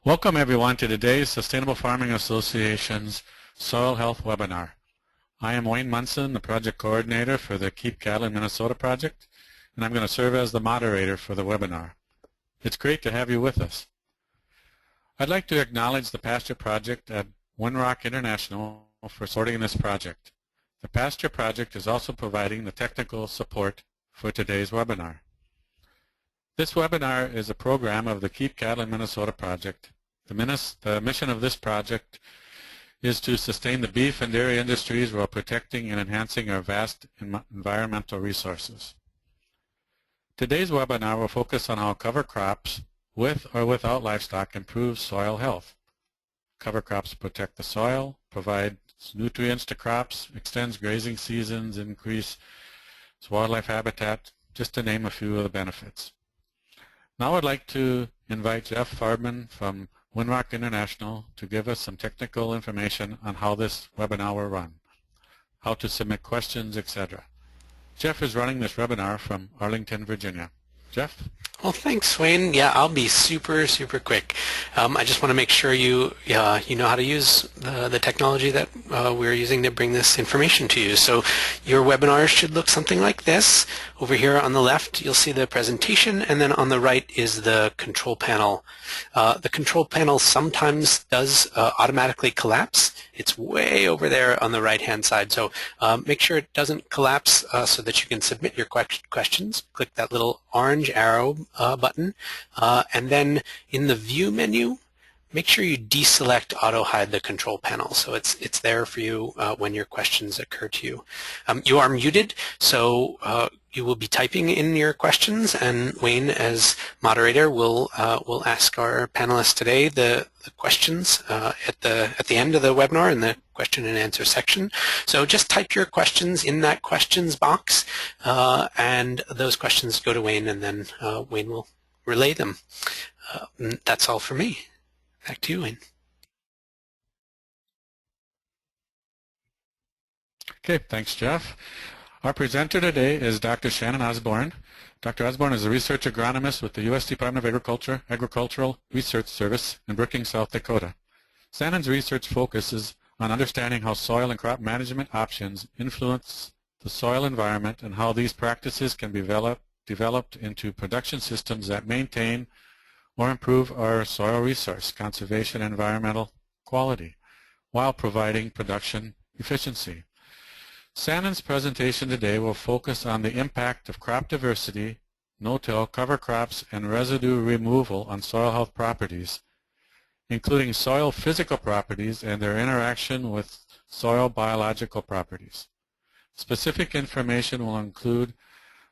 Welcome everyone to today's Sustainable Farming Association's Soil Health Webinar. I am Wayne Munson, the project coordinator for the Keep Cattle in Minnesota project, and I'm going to serve as the moderator for the webinar. It's great to have you with us. I'd like to acknowledge the Pasture Project at Winrock International for supporting this project. The Pasture Project is also providing the technical support for today's webinar. This webinar is a program of the Keep Cattle in Minnesota project. The mission of this project is to sustain the beef and dairy industries while protecting and enhancing our vast environmental resources. Today's webinar will focus on how cover crops with or without livestock improve soil health. Cover crops protect the soil, provide nutrients to crops, extends grazing seasons, increase wildlife habitat, just to name a few of the benefits. Now I'd like to invite Jeff Farbman from Winrock International to give us some technical information on how this webinar will run, how to submit questions, etc. Jeff is running this webinar from Arlington, Virginia. Jeff? Well, thanks, Wayne. Yeah, I'll be super quick. I just want to make sure you know how to use the technology that we're using to bring this information to you. So your webinar should look something like this. Over here on the left, you'll see the presentation, and then on the right is the control panel. The control panel sometimes does automatically collapse. It's way over there on the right-hand side. So make sure it doesn't collapse so that you can submit your questions. Click that little orange arrow button, and then in the View menu, make sure you deselect Auto Hide the control panel, so it's there for you when your questions occur to you. You are muted, so you will be typing in your questions, and Wayne, as moderator, will ask our panelists today the questions at the end of the webinar in the question and answer section. So just type your questions in that questions box, and those questions go to Wayne, and then Wayne will relay them. That's all for me. Back to you, Wayne. Okay, thanks, Jeff. Our presenter today is Dr. Shannon Osbourne. Dr. Osbourne is a research agronomist with the U.S. Department of Agriculture Agricultural Research Service in Brookings, South Dakota. Shannon's research focuses on understanding how soil and crop management options influence the soil environment and how these practices can be developed into production systems that maintain or improve our soil resource conservation and environmental quality while providing production efficiency. Shannon's presentation today will focus on the impact of crop diversity, no-till, cover crops, and residue removal on soil health properties, including soil physical properties and their interaction with soil biological properties. Specific information will include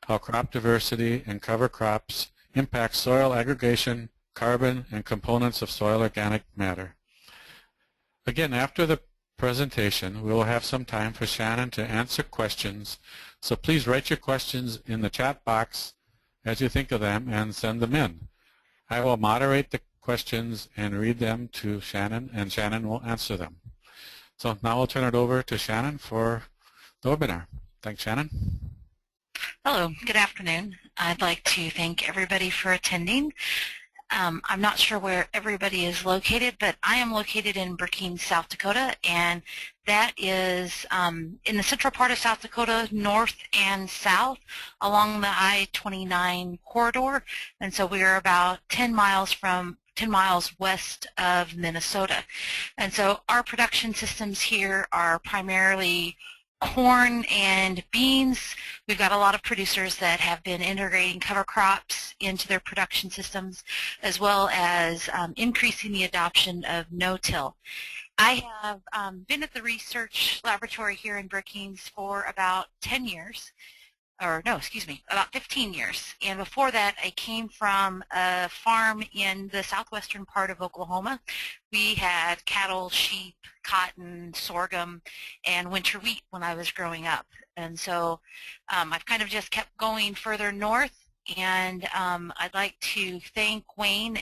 how crop diversity and cover crops impact soil aggregation, carbon, and components of soil organic matter. Again, after the presentation, we will have some time for Shannon to answer questions, so please write your questions in the chat box as you think of them and send them in. I will moderate the questions and read them to Shannon, and Shannon will answer them. So now I'll turn it over to Shannon for the webinar. Thanks, Shannon. Hello, good afternoon. I'd like to thank everybody for attending. I'm not sure where everybody is located, but I am located in Brookings, South Dakota, and that is in the central part of South Dakota, north and south along the I-29 corridor, and so we are about 10 miles west of Minnesota. And so our production systems here are primarily corn and beans. We've got a lot of producers that have been integrating cover crops into their production systems, as well as increasing the adoption of no-till. I have been at the research laboratory here in Brookings for about 10 years, or no, excuse me, about 15 years. And before that, I came from a farm in the southwestern part of Oklahoma. We had cattle, sheep, cotton, sorghum, and winter wheat when I was growing up. And so I've kind of just kept going further north, and I'd like to thank Wayne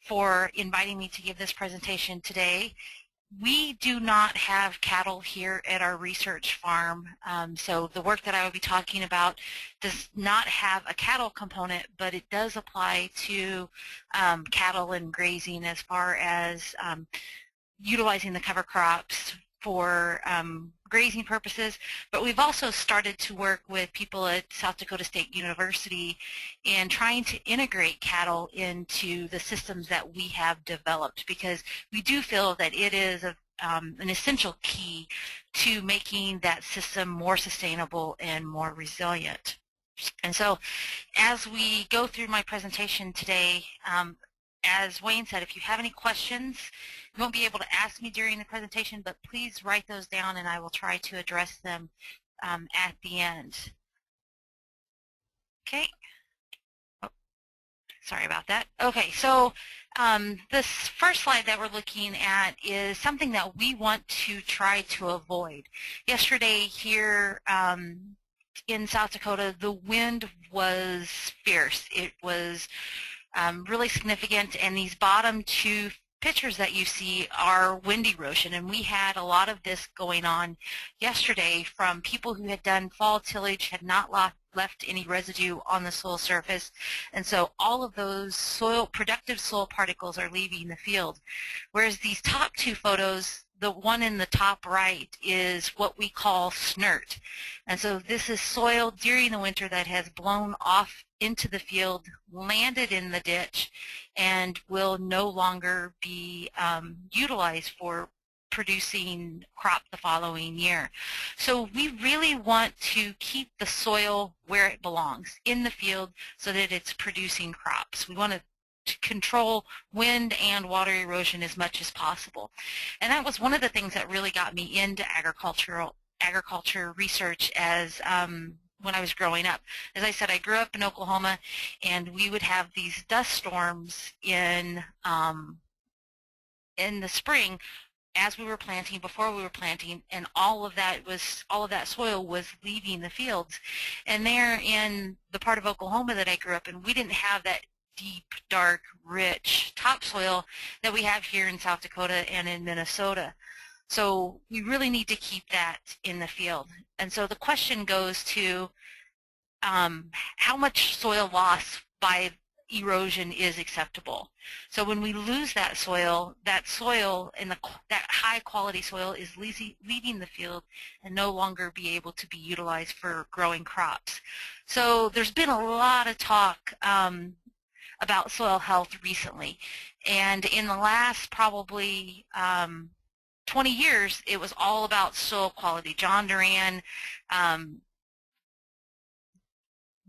for inviting me to give this presentation today. We do not have cattle here at our research farm, so the work that I will be talking about does not have a cattle component, but it does apply to cattle and grazing as far as utilizing the cover crops for grazing purposes, but we've also started to work with people at South Dakota State University in trying to integrate cattle into the systems that we have developed, because we do feel that it is an essential key to making that system more sustainable and more resilient. And so as we go through my presentation today, as Wayne said, if you have any questions, you won't be able to ask me during the presentation, but please write those down and I will try to address them at the end. Okay. Oh, sorry about that. Okay, so this first slide that we're looking at is something that we want to try to avoid. Yesterday here in South Dakota, the wind was fierce. It was really significant, and these bottom two pictures that you see are wind erosion, and we had a lot of this going on yesterday from people who had done fall tillage, had not left any residue on the soil surface, and so all of those productive soil particles are leaving the field. Whereas these top two photos, the one in the top right is what we call snert. And so this is soil during the winter that has blown off into the field, landed in the ditch, and will no longer be utilized for producing crop the following year. So we really want to keep the soil where it belongs, in the field, so that it's producing crops. We want to control wind and water erosion as much as possible. And that was one of the things that really got me into agriculture research as when I was growing up. As I said, I grew up in Oklahoma, and we would have these dust storms in the spring as we were planting, before we were planting, and all of that soil was leaving the fields. And there in the part of Oklahoma that I grew up in, we didn't have that deep, dark, rich topsoil that we have here in South Dakota and in Minnesota. So we really need to keep that in the field. And so the question goes to how much soil loss by erosion is acceptable. So when we lose that soil and that high quality soil is leaving the field and no longer be able to be utilized for growing crops. So there's been a lot of talk about soil health recently, and in the last probably 20 years, it was all about soil quality. John Duran,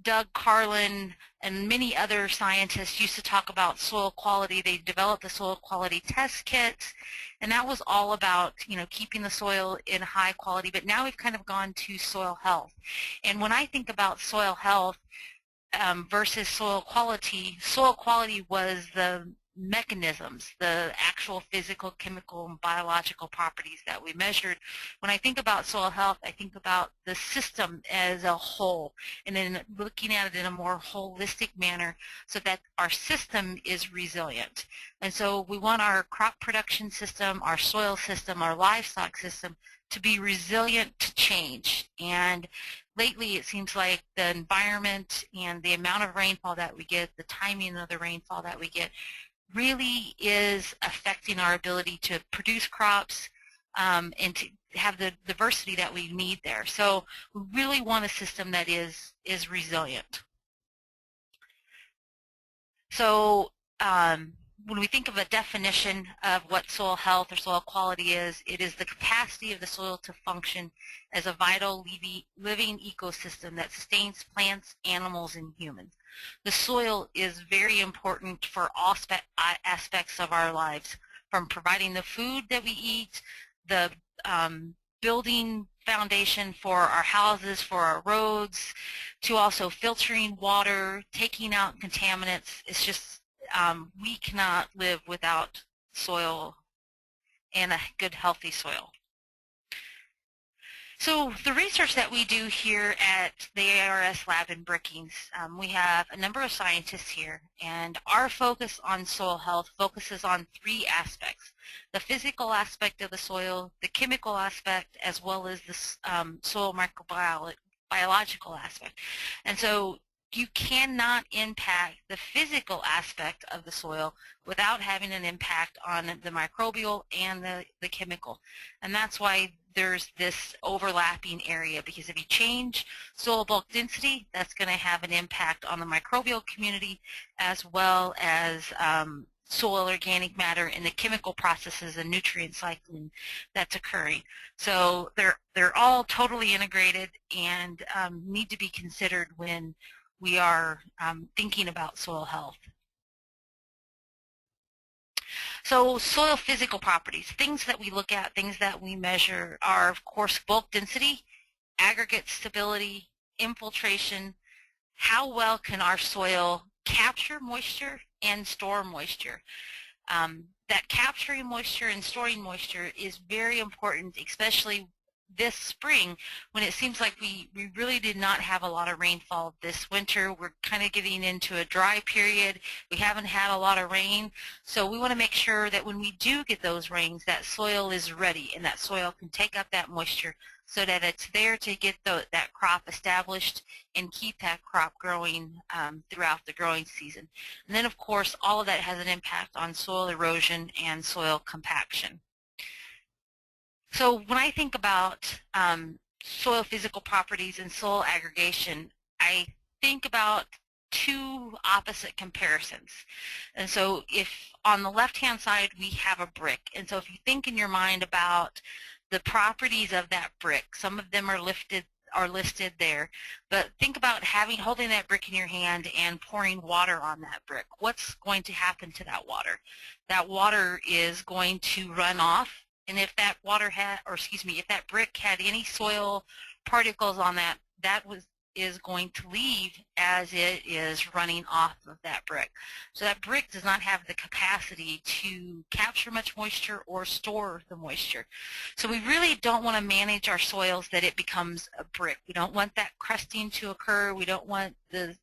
Doug Carlin, and many other scientists used to talk about soil quality. They developed the soil quality test kits, and that was all about, keeping the soil in high quality. But now we've kind of gone to soil health. And when I think about soil health versus soil quality was the mechanisms, the actual physical, chemical, and biological properties that we measured. When I think about soil health, I think about the system as a whole, and then looking at it in a more holistic manner so that our system is resilient. And so we want our crop production system, our soil system, our livestock system to be resilient to change. And lately it seems like the environment and the amount of rainfall that we get, the timing of the rainfall that we get, really is affecting our ability to produce crops and to have the diversity that we need there. So we really want a system that is resilient. So when we think of a definition of what soil health or soil quality is, it is the capacity of the soil to function as a vital living ecosystem that sustains plants, animals, and humans. The soil is very important for all aspects of our lives, from providing the food that we eat, the building foundation for our houses, for our roads, to also filtering water, taking out contaminants. It's just we cannot live without soil and a good, healthy soil. So the research that we do here at the ARS lab in Brookings, we have a number of scientists here, and our focus on soil health focuses on three aspects. the physical aspect of the soil, the chemical aspect, as well as the soil microbiological aspect. And so you cannot impact the physical aspect of the soil without having an impact on the microbial and the chemical. And that's why there's this overlapping area, because if you change soil bulk density, that's going to have an impact on the microbial community as well as soil organic matter and the chemical processes and nutrient cycling that's occurring. So they're all totally integrated and need to be considered when we are thinking about soil health. So soil physical properties, things that we look at, things that we measure are, of course, bulk density, aggregate stability, infiltration, how well can our soil capture moisture and store moisture. That capturing moisture and storing moisture is very important, especially this spring when it seems like we really did not have a lot of rainfall this winter. We're kind of getting into a dry period. We haven't had a lot of rain. So we want to make sure that when we do get those rains, that soil is ready and that soil can take up that moisture so that it's there to get that crop established and keep that crop growing throughout the growing season. And then, of course, all of that has an impact on soil erosion and soil compaction. So when I think about soil physical properties and soil aggregation, I think about two opposite comparisons. And so if on the left-hand side we have a brick, and so if you think in your mind about the properties of that brick, some of them are listed there, but think about holding that brick in your hand and pouring water on that brick. What's going to happen to that water? That water is going to run off. And if that if that brick had any soil particles on that, is going to leave as it is running off of that brick. So that brick does not have the capacity to capture much moisture or store the moisture. So we really don't want to manage our soils that it becomes a brick. We don't want that crusting to occur. We don't want the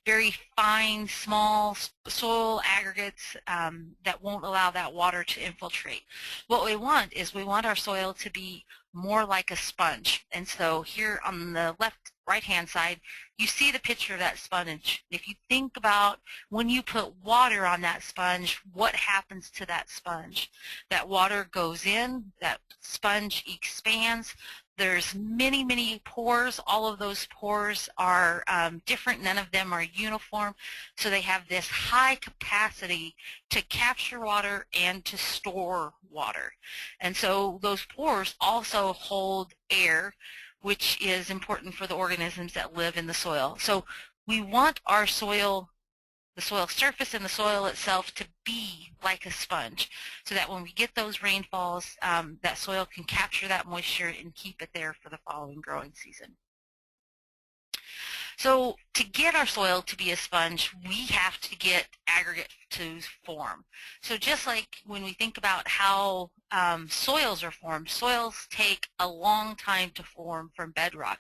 very fine, small soil aggregates that won't allow that water to infiltrate. What we want is our soil to be more like a sponge. And so here on the right-hand side, you see the picture of that sponge. If you think about when you put water on that sponge, what happens to that sponge? That water goes in, that sponge expands. There's many, many pores. All of those pores are different. None of them are uniform. So they have this high capacity to capture water and to store water. And so those pores also hold air, which is important for the organisms that live in the soil. So we want our soil, the soil surface and the soil itself, to be like a sponge so that when we get those rainfalls, that soil can capture that moisture and keep it there for the following growing season. So to get our soil to be a sponge, we have to get aggregate to form. So just like when we think about how soils are formed, soils take a long time to form from bedrock.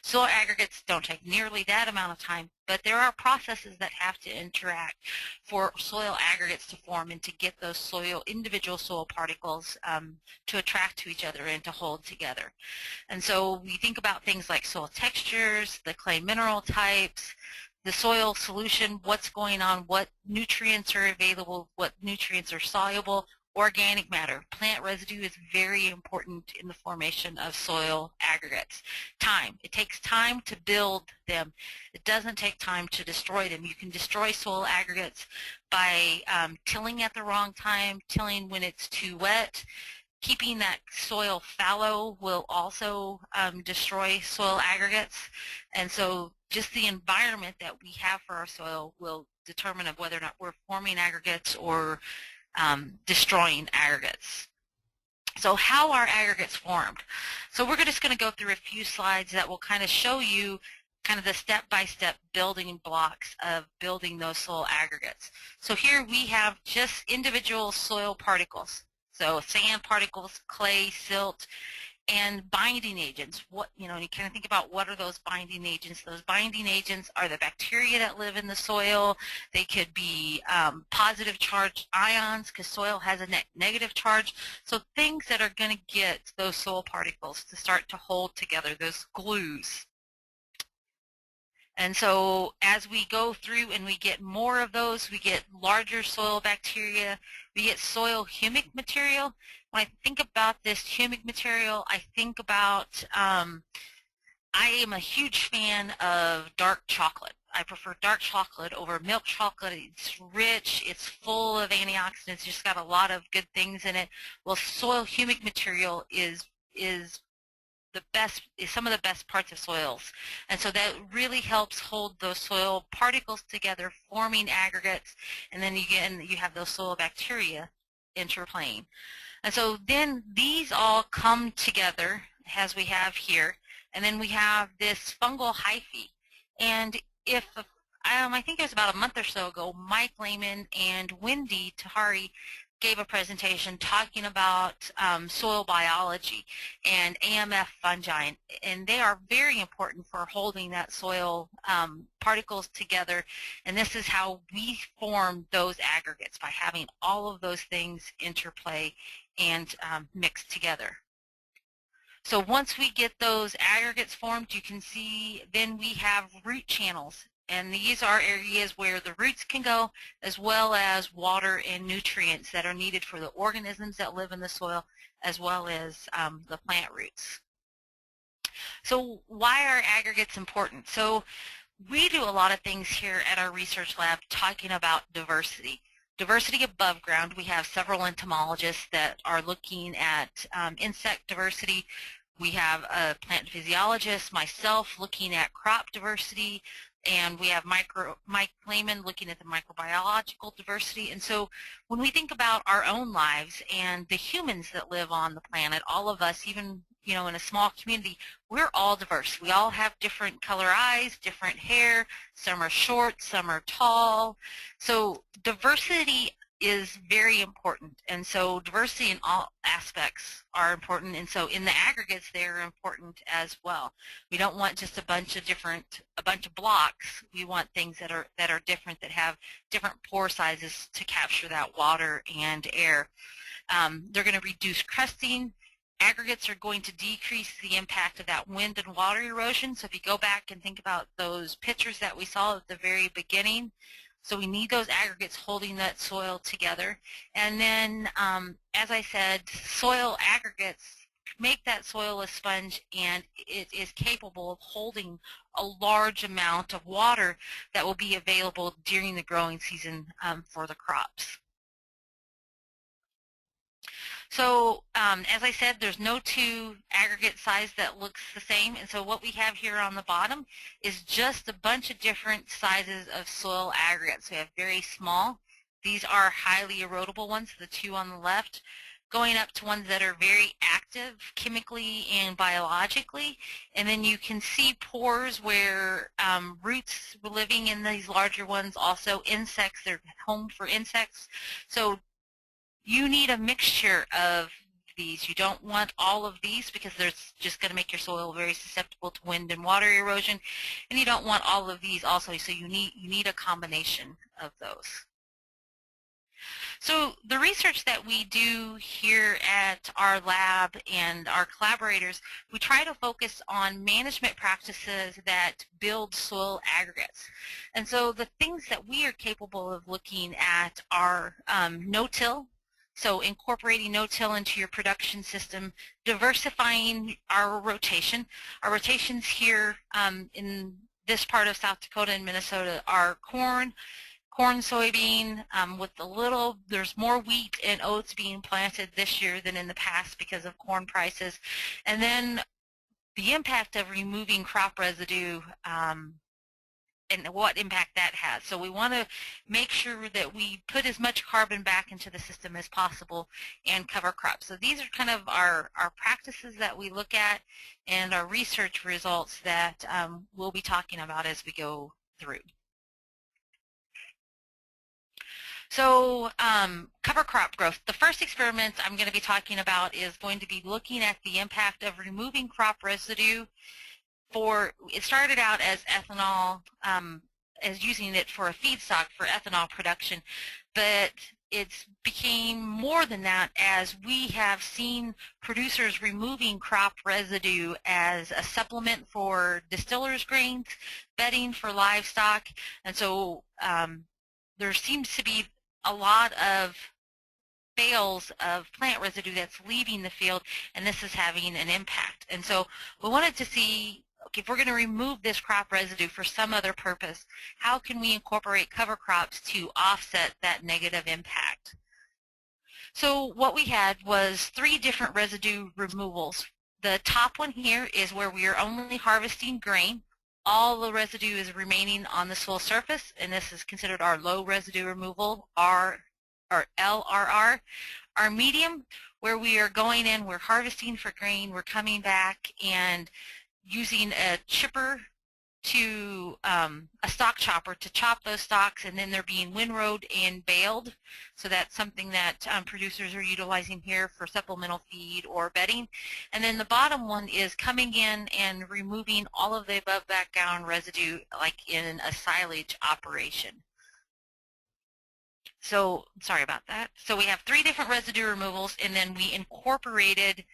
Soil aggregates don't take nearly that amount of time, but there are processes that have to interact for soil aggregates to form and to get those individual soil particles to attract to each other and to hold together. And so we think about things like soil textures, the clay mineral types, the soil solution, what's going on, what nutrients are available, what nutrients are soluble, organic matter. Plant residue is very important in the formation of soil aggregates. Time. It takes time to build them. It doesn't take time to destroy them. You can destroy soil aggregates by tilling at the wrong time, tilling when it's too wet. Keeping that soil fallow will also destroy soil aggregates. And so just the environment that we have for our soil will determine of whether or not we're forming aggregates or destroying aggregates. So how are aggregates formed? So we're just going to go through a few slides that will kind of show you kind of the step-by-step building blocks of building those soil aggregates. So here we have just individual soil particles. So sand particles, clay, silt, and binding agents. What, you kind of think about what are those binding agents. Those binding agents are the bacteria that live in the soil. They could be positive charged ions because soil has a negative charge. So things that are going to get those soil particles to start to hold together, those glues. And so as we go through and we get more of those, we get larger soil bacteria, we get soil humic material. When I think about this humic material, I think about, I am a huge fan of dark chocolate. I prefer dark chocolate over milk chocolate. It's rich, it's full of antioxidants, it's just got a lot of good things in it. Well, soil humic material is some of the best parts of soils, and so that really helps hold those soil particles together, forming aggregates, and then you have those soil bacteria interplaying. And so then these all come together as we have here, and then we have this fungal hyphae. And I think it was about a month or so ago, Mike Lehman and Wendy Tahari gave a presentation talking about soil biology and AMF fungi, and they are very important for holding that soil particles together, and this is how we form those aggregates, by having all of those things interplay and mixed together. So once we get those aggregates formed, you can see then we have root channels. And these are areas where the roots can go, as well as water and nutrients that are needed for the organisms that live in the soil, as well as the plant roots. So why are aggregates important? So we do a lot of things here at our research lab talking about diversity. Diversity above ground, we have several entomologists that are looking at insect diversity. We have a plant physiologist, myself, looking at crop diversity, and we have Mike Lehman looking at the microbiological diversity. And so when we think about our own lives and the humans that live on the planet, all of us, even in a small community, we're all diverse. We all have different color eyes, different hair, some are short, some are tall. So diversity is very important, and so diversity in all aspects are important, and so in the aggregates they are important as well. We don't want just a bunch of blocks. We want things that are different, that have different pore sizes to capture that water and air. They're going to reduce crusting. Aggregates are going to decrease the impact of that wind and water erosion. So if you go back and think about those pictures that we saw at the very beginning, so we need those aggregates holding that soil together. And then, as I said, soil aggregates make that soil a sponge, and it is capable of holding a large amount of water that will be available during the growing season for the crops. So as I said, there's no two aggregate size that looks the same, and so what we have here on the bottom is just a bunch of different sizes of soil aggregates. We have very small. These are highly erodible ones, the two on the left, going up to ones that are very active chemically and biologically. And then you can see pores where roots were living in these larger ones, also insects, they're home for insects. So you need a mixture of these. You don't want all of these because they're just going to make your soil very susceptible to wind and water erosion, and you don't want all of these also, so you need a combination of those. So the research that we do here at our lab and our collaborators, we try to focus on management practices that build soil aggregates. And so the things that we are capable of looking at are no-till. So incorporating no-till into your production system, diversifying our rotation. Our rotations here in this part of South Dakota and Minnesota are corn, soybean, with there's more wheat and oats being planted this year than in the past because of corn prices. And then the impact of removing crop residue and what impact that has. So we want to make sure that we put as much carbon back into the system as possible and cover crops. So these are kind of our practices that we look at and our research results that we'll be talking about as we go through. So cover crop growth. The first experiment I'm going to be talking about is going to be looking at the impact of removing crop residue it started out as ethanol, as using it for a feedstock for ethanol production, but it's became more than that as we have seen producers removing crop residue as a supplement for distillers grains, bedding for livestock, and so there seems to be a lot of bales of plant residue that's leaving the field, and this is having an impact. And so we wanted to see, okay, if we're going to remove this crop residue for some other purpose, how can we incorporate cover crops to offset that negative impact? So what we had was 3 different residue removals. The top one here is where we are only harvesting grain. All the residue is remaining on the soil surface, and this is considered our low residue removal, or LRR. Our medium, where we are going in, we're harvesting for grain, we're coming back and using a chipper to a stalk chopper to chop those stalks, and then they're being windrowed and baled. So that's something that producers are utilizing here for supplemental feed or bedding. And then the bottom one is coming in and removing all of the above background residue like in a silage operation. So sorry about that. So we have 3 different residue removals, and then we incorporated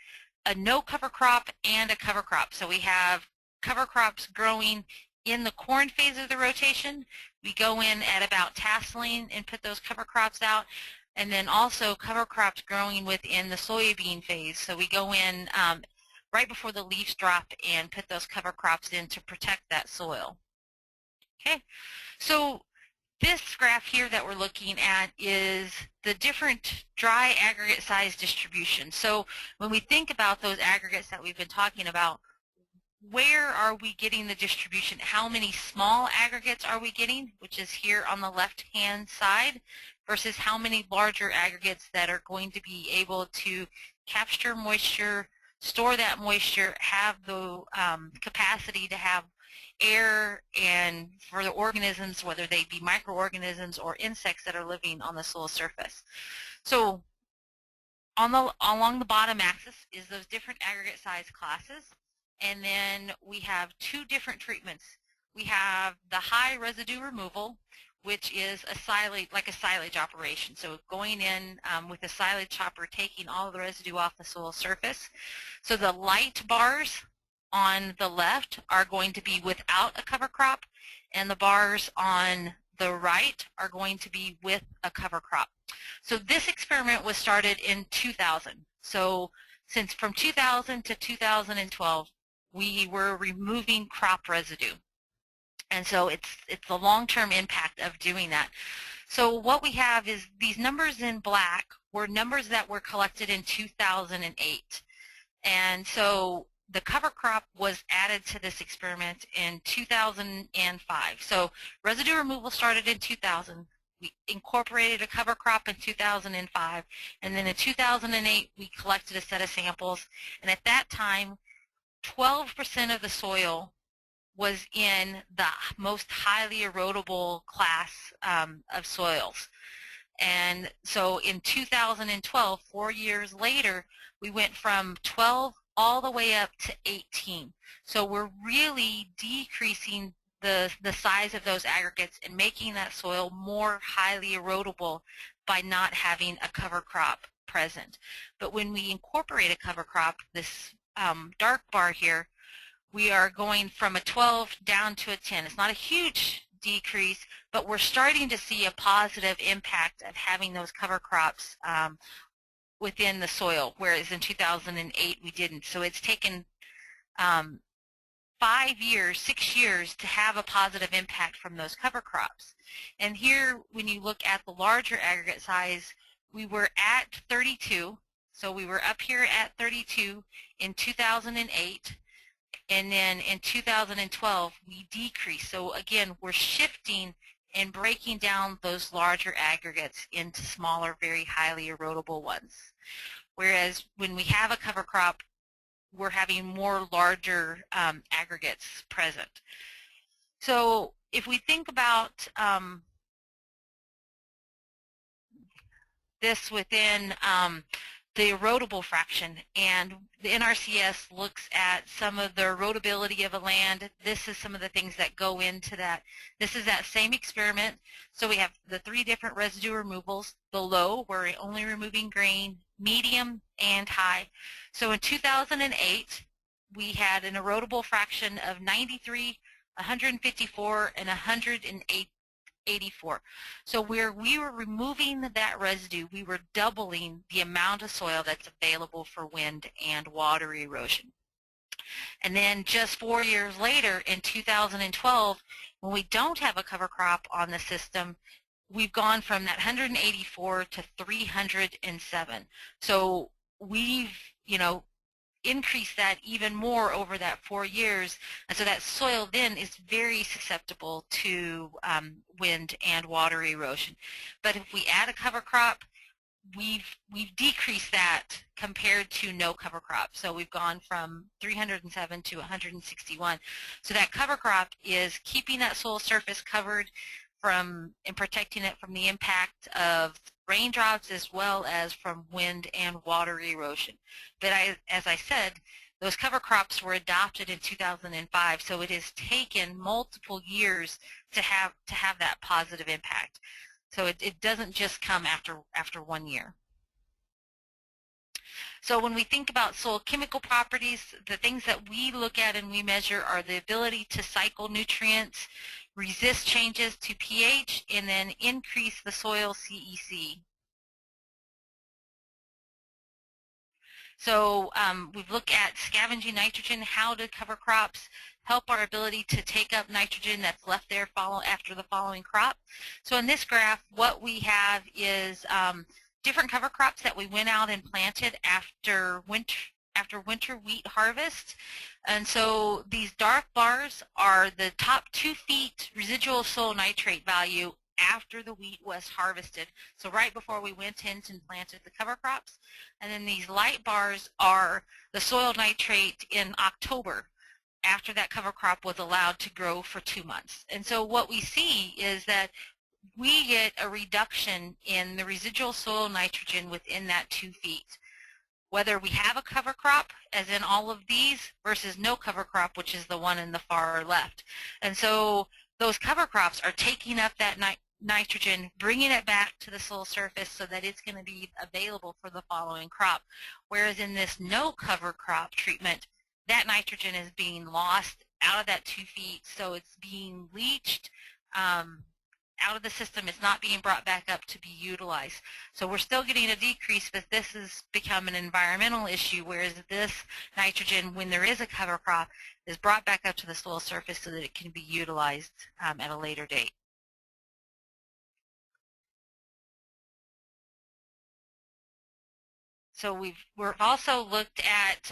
a no cover crop and a cover crop. So we have cover crops growing in the corn phase of the rotation. We go in at about tasseling and put those cover crops out, and then also cover crops growing within the soybean phase. So we go in right before the leaves drop and put those cover crops in to protect that soil. Okay, so this graph here that we're looking at is the different dry aggregate size distribution. So when we think about those aggregates that we've been talking about, where are we getting the distribution? How many small aggregates are we getting, which is here on the left-hand side, versus how many larger aggregates that are going to be able to capture moisture, store that moisture, have the capacity to have air, and for the organisms, whether they be microorganisms or insects that are living on the soil surface. So along the bottom axis is those different aggregate size classes, and then we have 2 different treatments. We have the high residue removal, which is a silage operation. So going in with a silage chopper, taking all of the residue off the soil surface. So the light bars on the left are going to be without a cover crop, and the bars on the right are going to be with a cover crop. So this experiment was started in 2000. So since from 2000 to 2012, we were removing crop residue. And so it's the long-term impact of doing that. So what we have is these numbers in black were numbers that were collected in 2008. And so the cover crop was added to this experiment in 2005. So residue removal started in 2000. We incorporated a cover crop in 2005, and then in 2008 we collected a set of samples, and at that time 12% of the soil was in the most highly erodible class of soils. And so in 2012, 4 years later, we went from 12 all the way up to 18. So we're really decreasing the size of those aggregates and making that soil more highly erodible by not having a cover crop present. But when we incorporate a cover crop, this dark bar here, we are going from a 12 down to a 10. It's not a huge decrease, but we're starting to see a positive impact of having those cover crops within the soil, whereas in 2008 we didn't. So it's taken 5 years, 6 years to have a positive impact from those cover crops. And here, when you look at the larger aggregate size, we were at 32. So we were up here at 32 in 2008. And then in 2012, we decreased. So again, we're shifting and breaking down those larger aggregates into smaller, very highly erodible ones. Whereas when we have a cover crop, we're having more larger aggregates present. So if we think about this within the erodible fraction, and the NRCS looks at some of the erodibility of a land. This is some of the things that go into that. This is that same experiment. So we have the 3 different residue removals. The low, we're only removing grain, medium, and high. So in 2008, we had an erodible fraction of 93, 154, and 184. So where we were removing that residue, we were doubling the amount of soil that's available for wind and water erosion. And then just 4 years later, in 2012, when we don't have a cover crop on the system, we've gone from that 184 to 307. So we've, increase that even more over that 4 years, and so that soil then is very susceptible to wind and water erosion. But if we add a cover crop, we've decreased that compared to no cover crop. So we've gone from 307 to 161. So that cover crop is keeping that soil surface covered and protecting it from the impact of raindrops as well as from wind and water erosion. But as I said, those cover crops were adopted in 2005, so it has taken multiple years to have that positive impact. So it doesn't just come after 1 year. So when we think about soil chemical properties, the things that we look at and we measure are the ability to cycle nutrients, resist changes to pH, and then increase the soil CEC. So we've looked at scavenging nitrogen. How do cover crops help our ability to take up nitrogen that's left there after the following crop? So in this graph, what we have is different cover crops that we went out and planted after winter wheat harvest. And so these dark bars are the top 2 feet residual soil nitrate value after the wheat was harvested. So right before we went in and planted the cover crops. And then these light bars are the soil nitrate in October after that cover crop was allowed to grow for 2 months. And so what we see is that we get a reduction in the residual soil nitrogen within that 2 feet. Whether we have a cover crop, as in all of these, versus no cover crop, which is the one in the far left. And so those cover crops are taking up that nitrogen, bringing it back to the soil surface so that it's going to be available for the following crop. Whereas in this no cover crop treatment, that nitrogen is being lost out of that 2 feet, so it's being leached out of the system. It's not being brought back up to be utilized. So we're still getting a decrease, but this has become an environmental issue, whereas this nitrogen, when there is a cover crop, is brought back up to the soil surface so that it can be utilized at a later date. So we've also looked at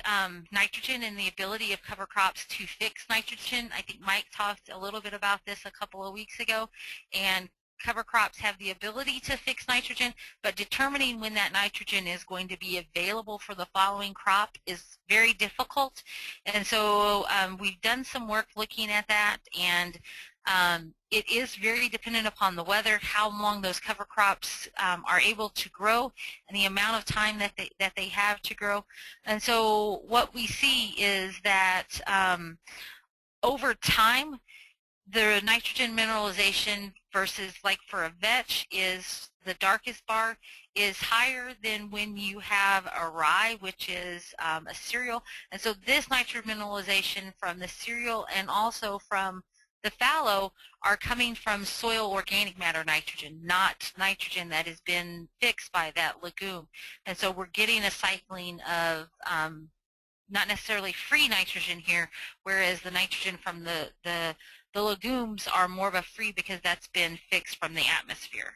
nitrogen and the ability of cover crops to fix nitrogen. I think Mike talked a little bit about this a couple of weeks ago, and cover crops have the ability to fix nitrogen, but determining when that nitrogen is going to be available for the following crop is very difficult. And so we've done some work looking at that, and it is very dependent upon the weather, how long those cover crops are able to grow, and the amount of time that they have to grow. And so what we see is that over time, the nitrogen mineralization versus, like for a vetch, is the darkest bar is higher than when you have a rye, which is a cereal. And so this nitrogen mineralization from the cereal and also from the fallow are coming from soil organic matter nitrogen, not nitrogen that has been fixed by that legume. And so we're getting a cycling of not necessarily free nitrogen here, whereas the nitrogen from the legumes are more of a free because that's been fixed from the atmosphere.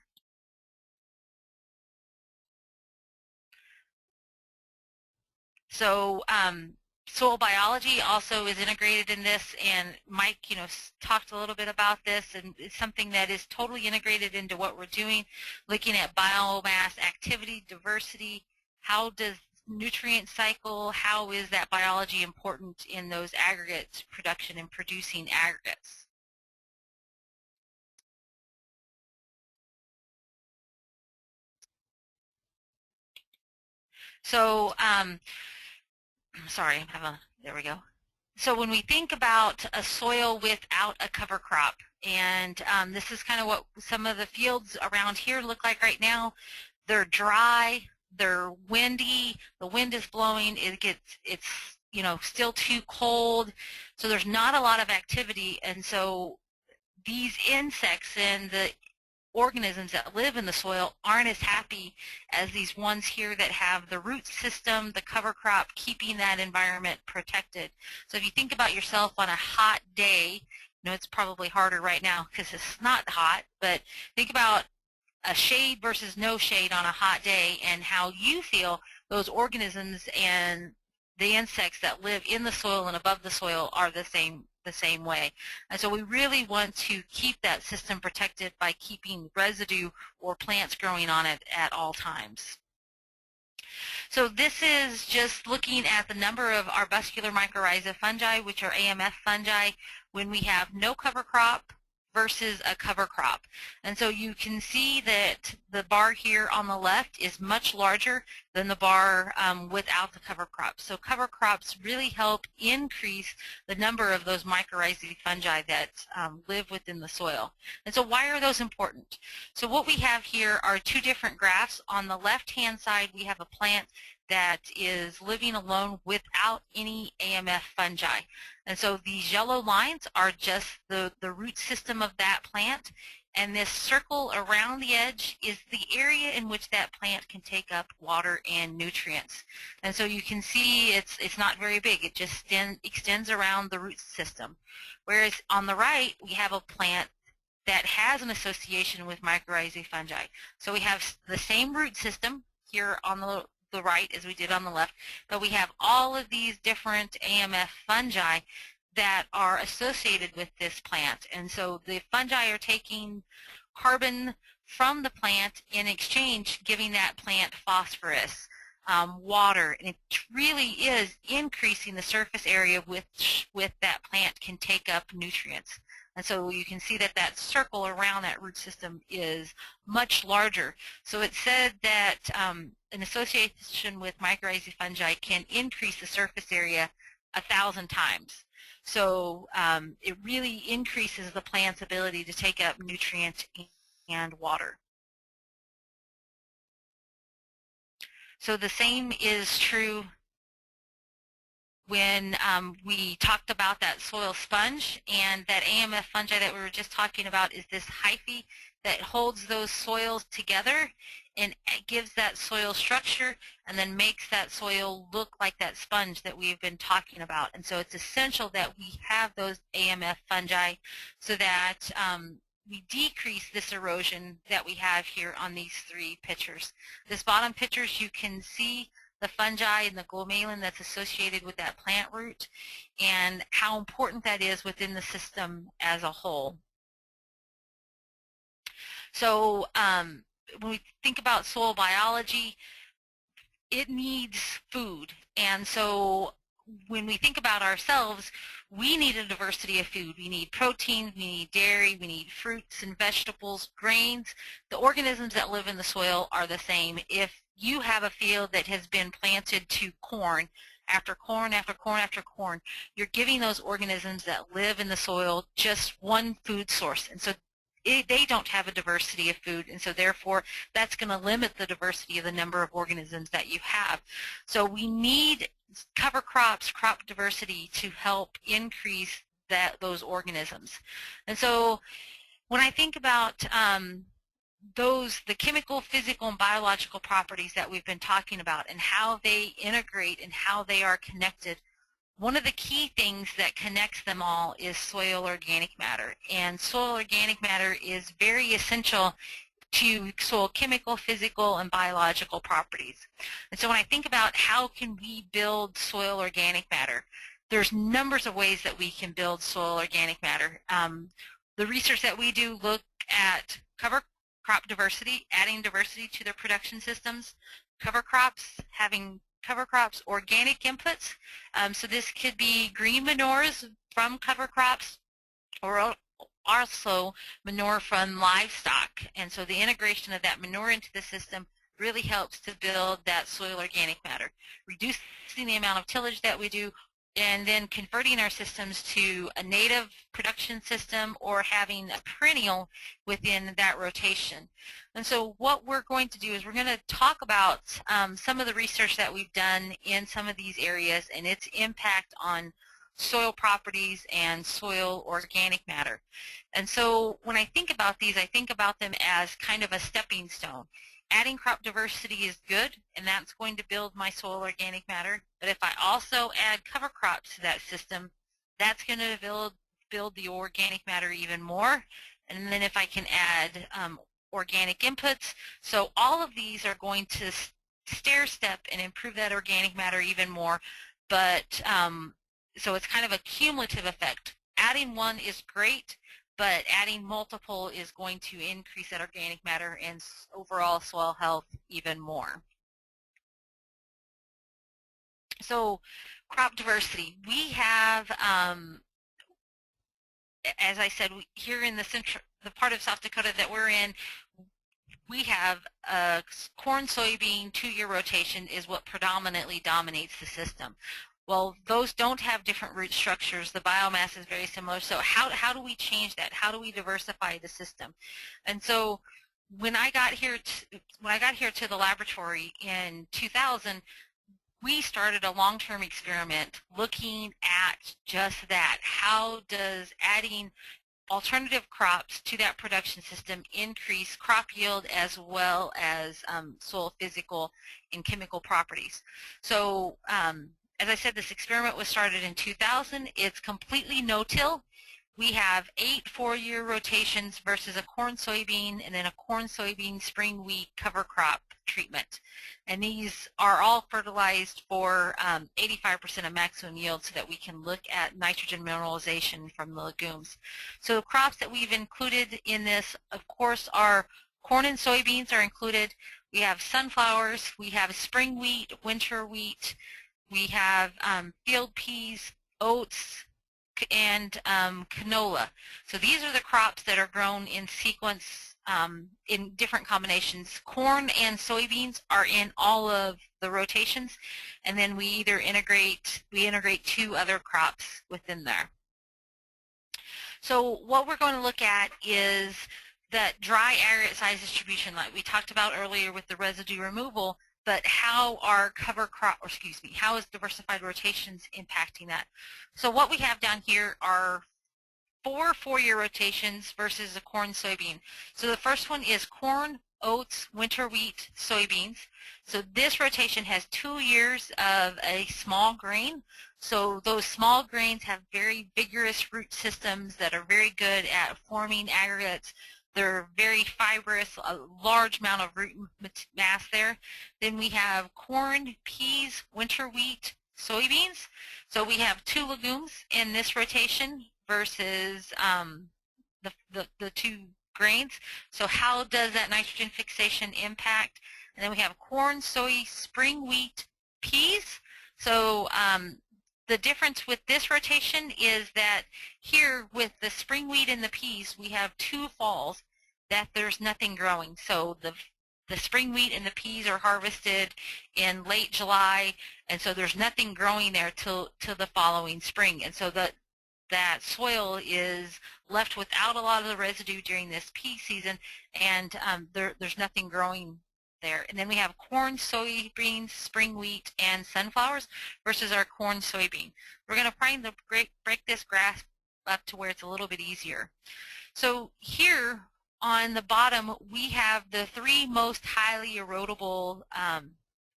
So soil biology also is integrated in this, and Mike, talked a little bit about this, and it's something that is totally integrated into what we're doing, looking at biomass activity, diversity, how does nutrient cycle, how is that biology important in those aggregates production and producing aggregates. So, sorry, there we go. So when we think about a soil without a cover crop, and this is kind of what some of the fields around here look like right now. They're dry, they're windy, the wind is blowing, it's still too cold, so there's not a lot of activity, and so these insects and the organisms that live in the soil aren't as happy as these ones here that have the root system, the cover crop, keeping that environment protected. So if you think about yourself on a hot day, it's probably harder right now because it's not hot, but think about a shade versus no shade on a hot day and how you feel those organisms and the insects that live in the soil and above the soil are the same way. And so we really want to keep that system protected by keeping residue or plants growing on it at all times. So this is just looking at the number of arbuscular mycorrhiza fungi, which are AMF fungi, when we have no cover crop versus a cover crop. And so you can see that the bar here on the left is much larger than the bar without the cover crop. So cover crops really help increase the number of those mycorrhizae fungi that live within the soil. And so why are those important? So what we have here are two different graphs. On the left-hand side, we have a plant that is living alone without any AMF fungi. And so these yellow lines are just the root system of that plant, and this circle around the edge is the area in which that plant can take up water and nutrients. And so you can see it's not very big. It just extends around the root system. Whereas on the right, we have a plant that has an association with mycorrhizae fungi. So we have the same root system here on the right as we did on the left, but we have all of these different AMF fungi that are associated with this plant. And so the fungi are taking carbon from the plant in exchange, giving that plant phosphorus, water, and it really is increasing the surface area with that plant can take up nutrients. And so you can see that that circle around that root system is much larger. So it said that an association with mycorrhizae fungi can increase the surface area 1,000 times. So it really increases the plant's ability to take up nutrients and water. So the same is true when we talked about that soil sponge, and that AMF fungi that we were just talking about is this hyphae that holds those soils together and gives that soil structure and then makes that soil look like that sponge that we've been talking about. And so it's essential that we have those AMF fungi so that we decrease this erosion that we have here on these three pictures. This bottom pictures, you can see the fungi and the glomalin that's associated with that plant root and how important that is within the system as a whole. So when we think about soil biology, it needs food. And so when we think about ourselves, we need a diversity of food. We need protein, we need dairy, we need fruits and vegetables, grains. The organisms that live in the soil are the same. If you have a field that has been planted to corn, after corn, after corn, after corn, you're giving those organisms that live in the soil just one food source. And so they don't have a diversity of food, and so therefore that's going to limit the diversity of the number of organisms that you have. So we need cover crops, crop diversity to help increase those organisms. And so when I think about the chemical, physical, and biological properties that we've been talking about and how they integrate and how they are connected, one of the key things that connects them all is soil organic matter. And soil organic matter is very essential to soil chemical, physical, and biological properties. And so when I think about how can we build soil organic matter, there's numbers of ways that we can build soil organic matter. The research that we do look at cover crop diversity, adding diversity to their production systems, cover crops, having cover crops organic inputs. So this could be green manures from cover crops or also manure from livestock. And so the integration of that manure into the system really helps to build that soil organic matter, reducing the amount of tillage that we do, and then converting our systems to a native production system or having a perennial within that rotation. And so what we're going to do is we're going to talk about some of the research that we've done in some of these areas and its impact on soil properties and soil organic matter. And so when I think about these, I think about them as kind of a stepping stone. Adding crop diversity is good, and that's going to build my soil organic matter. But if I also add cover crops to that system, that's going to build the organic matter even more. And then if I can add organic inputs, so all of these are going to stair step and improve that organic matter even more. But so it's kind of a cumulative effect. Adding one is great, but adding multiple is going to increase that organic matter and overall soil health even more. So crop diversity. We have, as I said, here in the part of South Dakota that we're in, we have a corn soybean 2-year rotation is what predominantly dominates the system. Well, those don't have different root structures. The biomass is very similar. So how do we change that? How do we diversify the system? And so when I got here to the laboratory in 2000, we started a long-term experiment looking at just that. How does adding alternative crops to that production system increase crop yield as well as soil physical and chemical properties? So as I said, this experiment was started in 2000. It's completely no-till. We have 8 4-year rotations versus a corn soybean and then a corn soybean spring wheat cover crop treatment. And these are all fertilized for 85% of maximum yield so that we can look at nitrogen mineralization from the legumes. So the crops that we've included in this, of course, are corn and soybeans are included. We have sunflowers, we have spring wheat, winter wheat, we have field peas, oats, and canola. So these are the crops that are grown in sequence in different combinations. Corn and soybeans are in all of the rotations, and then we integrate 2 other crops within there. So what we're going to look at is that dry aggregate size distribution like we talked about earlier with the residue removal, but how are how is diversified rotations impacting that? So what we have down here are 4 4-year rotations versus a corn soybean. So the first one is corn, oats, winter wheat, soybeans. So this rotation has 2 years of a small grain. So those small grains have very vigorous root systems that are very good at forming aggregates. They're very fibrous, a large amount of root mass there. Then we have corn, peas, winter wheat, soybeans. So we have 2 legumes in this rotation versus the 2 grains. So how does that nitrogen fixation impact? And then we have corn, soy, spring wheat, peas. So the difference with this rotation is that here with the spring wheat and the peas, we have 2 falls that there's nothing growing. So the spring wheat and the peas are harvested in late July, and so there's nothing growing there till the following spring. And so that soil is left without a lot of the residue during this pea season, and there's nothing growing there. And then we have corn, soybeans, spring wheat, and sunflowers versus our corn, soybean. We're going to try to break this graph up to where it's a little bit easier. So here on the bottom, we have the 3 most highly erodible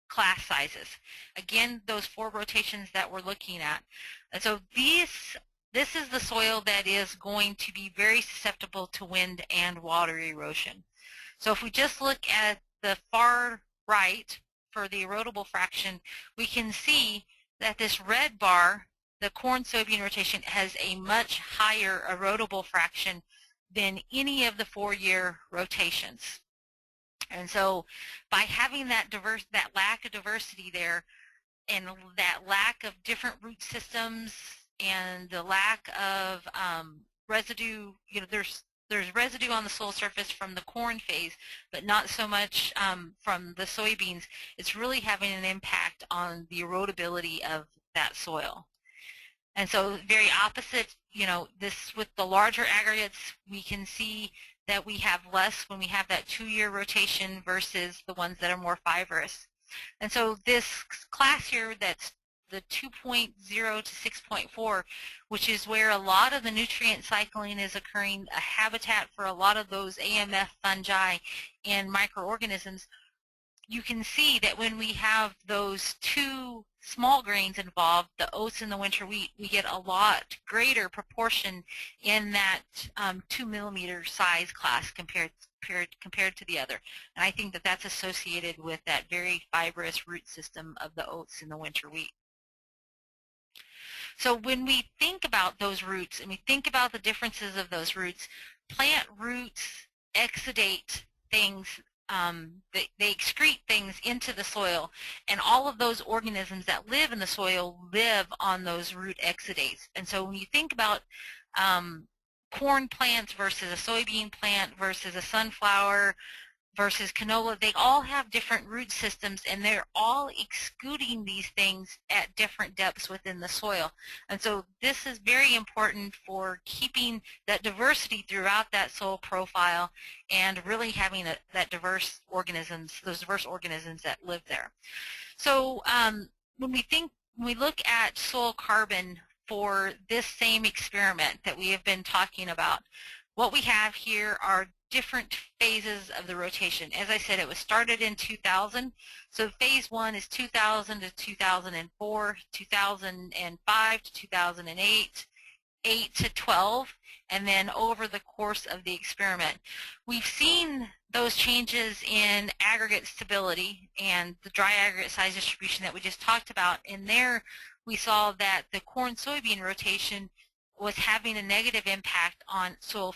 class sizes. Again, those 4 rotations that we're looking at. And so this is the soil that is going to be very susceptible to wind and water erosion. So if we just look at the far right for the erodible fraction, we can see that this red bar, the corn soybean rotation, has a much higher erodible fraction than any of the 4-year rotations. And so by having that lack of diversity there and that lack of different root systems and the lack of residue, there's there's residue on the soil surface from the corn phase, but not so much from the soybeans. It's really having an impact on the erodibility of that soil. And so very opposite, this with the larger aggregates, we can see that we have less when we have that 2-year rotation versus the ones that are more fibrous. And so this class here, that's the 2.0 to 6.4, which is where a lot of the nutrient cycling is occurring, a habitat for a lot of those AMF fungi and microorganisms. You can see that when we have those 2 small grains involved, the oats and the winter wheat, we get a lot greater proportion in that 2 millimeter size class compared to the other. And I think that that's associated with that very fibrous root system of the oats and the winter wheat. So when we think about those roots and we think about the differences of those roots, plant roots exudate things. They excrete things into the soil, and all of those organisms that live in the soil live on those root exudates. And so when you think about corn plants versus a soybean plant versus a sunflower versus canola, they all have different root systems, and they're all excluding these things at different depths within the soil. And so this is very important for keeping that diversity throughout that soil profile and really having that diverse organisms, those diverse organisms that live there. So when we look at soil carbon for this same experiment that we have been talking about, what we have here are different phases of the rotation. As I said, it was started in 2000. So phase 1 is 2000 to 2004, 2005 to 2008, 8 to 12, and then over the course of the experiment. We've seen those changes in aggregate stability and the dry aggregate size distribution that we just talked about. In there, we saw that the corn-soybean rotation was having a negative impact on soil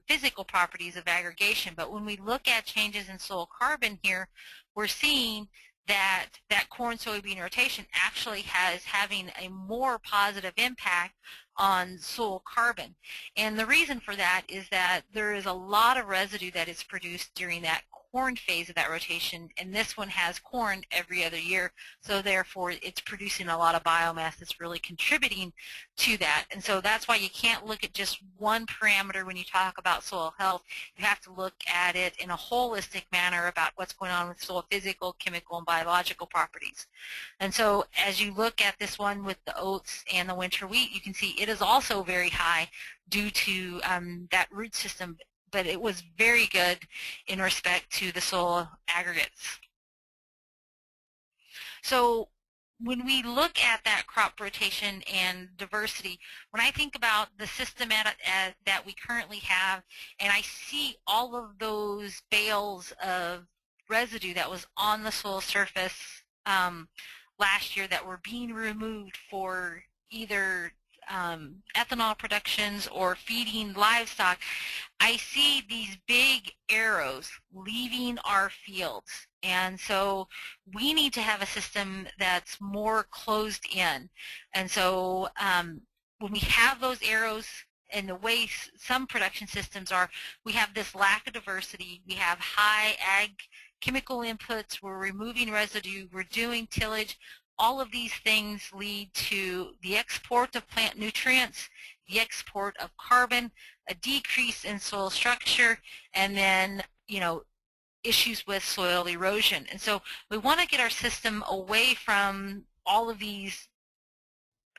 physical properties of aggregation. But when we look at changes in soil carbon here, we're seeing that corn-soybean rotation actually has having a more positive impact on soil carbon. And the reason for that is that there is a lot of residue that is produced during that corn phase of that rotation, and this one has corn every other year, so therefore it's producing a lot of biomass that's really contributing to that. And so that's why you can't look at just one parameter when you talk about soil health. You have to look at it in a holistic manner about what's going on with soil physical, chemical, and biological properties. And so as you look at this one with the oats and the winter wheat, you can see it is also very high due to that root system, but it was very good in respect to the soil aggregates. So when we look at that crop rotation and diversity, when I think about the system that we currently have, and I see all of those bales of residue that was on the soil surface last year that were being removed for either ethanol productions or feeding livestock, I see these big arrows leaving our fields. And so we need to have a system that's more closed in. And so when we have those arrows, and the way some production systems are, we have this lack of diversity. We have high ag chemical inputs. We're removing residue. We're doing tillage. All of these things lead to the export of plant nutrients, the export of carbon, a decrease in soil structure, and then, issues with soil erosion. And so we want to get our system away from all of these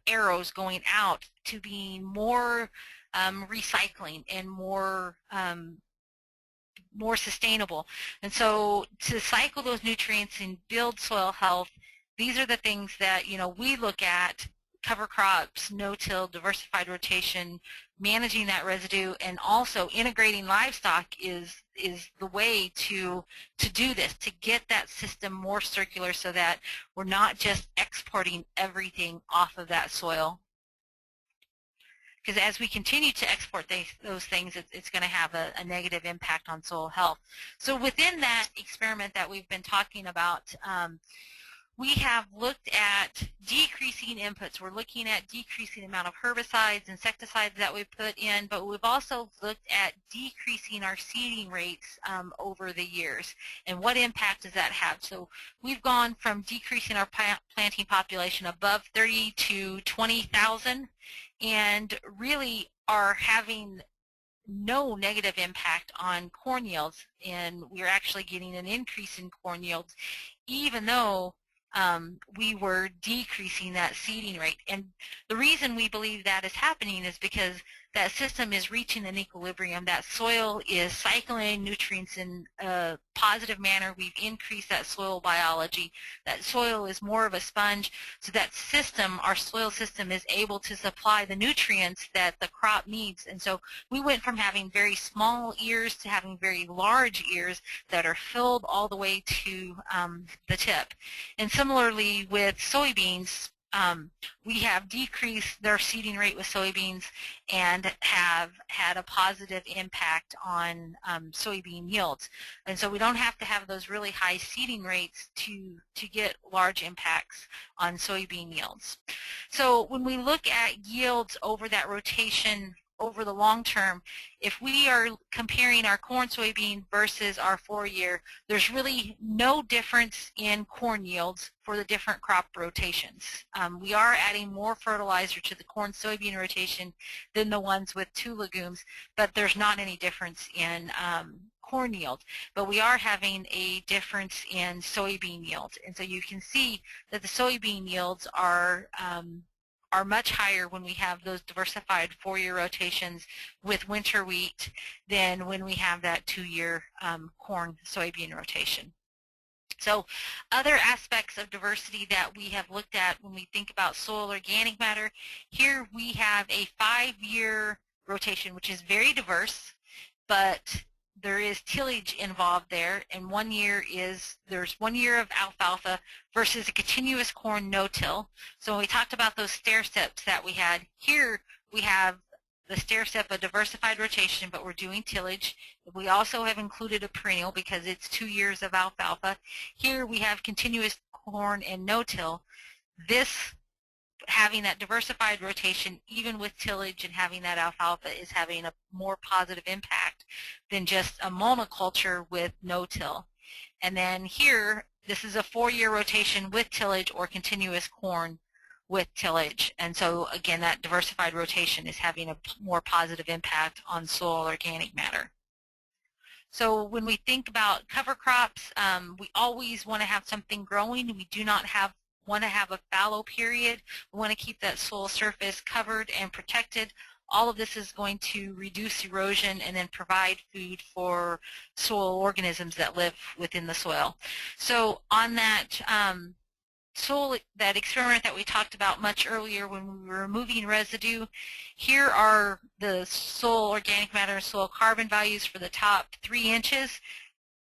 arrows going out to being more recycling and more sustainable. And so to cycle those nutrients and build soil health, these are the things that we look at: cover crops, no-till, diversified rotation, managing that residue, and also integrating livestock is the way to do this, to get that system more circular so that we're not just exporting everything off of that soil. Because as we continue to export those things, it's going to have a negative impact on soil health. So within that experiment that we've been talking about, we have looked at decreasing inputs. We're looking at decreasing the amount of herbicides, insecticides that we put in, but we've also looked at decreasing our seeding rates over the years. And what impact does that have? So we've gone from decreasing our planting population above 30 to 20,000 and really are having no negative impact on corn yields, and we're actually getting an increase in corn yields even though we were decreasing that seeding rate. And the reason we believe that is happening is because that system is reaching an equilibrium. That soil is cycling nutrients in a positive manner. We've increased that soil biology. That soil is more of a sponge, so that system, our soil system, is able to supply the nutrients that the crop needs. And so we went from having very small ears to having very large ears that are filled all the way to the tip. And similarly with soybeans, we have decreased their seeding rate with soybeans and have had a positive impact on soybean yields. And so we don't have to have those really high seeding rates to get large impacts on soybean yields. So when we look at yields over that rotation over the long term, if we are comparing our corn soybean versus our 4-year, there's really no difference in corn yields for the different crop rotations. We are adding more fertilizer to the corn soybean rotation than the ones with 2 legumes, but there's not any difference in corn yield. But we are having a difference in soybean yield. And so you can see that the soybean yields are much higher when we have those diversified 4-year rotations with winter wheat than when we have that 2-year corn soybean rotation. So other aspects of diversity that we have looked at when we think about soil organic matter, here we have a 5-year rotation, which is very diverse, but there is tillage involved there, and there's 1 year of alfalfa versus a continuous corn no-till. So when we talked about those stair steps that we had, here we have the stair step, a diversified rotation, but we're doing tillage. We also have included a perennial because it's 2 years of alfalfa. Here we have continuous corn and no-till. This, having that diversified rotation, even with tillage and having that alfalfa, is having a more positive impact than just a monoculture with no-till. And then here, this is a 4-year rotation with tillage or continuous corn with tillage. And so again, that diversified rotation is having a more positive impact on soil organic matter. So when we think about cover crops, we always want to have something growing. We do not want to have a fallow period. We want to keep that soil surface covered and protected. All of this is going to reduce erosion and then provide food for soil organisms that live within the soil. So on that that experiment that we talked about much earlier when we were removing residue, here are the soil organic matter and soil carbon values for the top 3 inches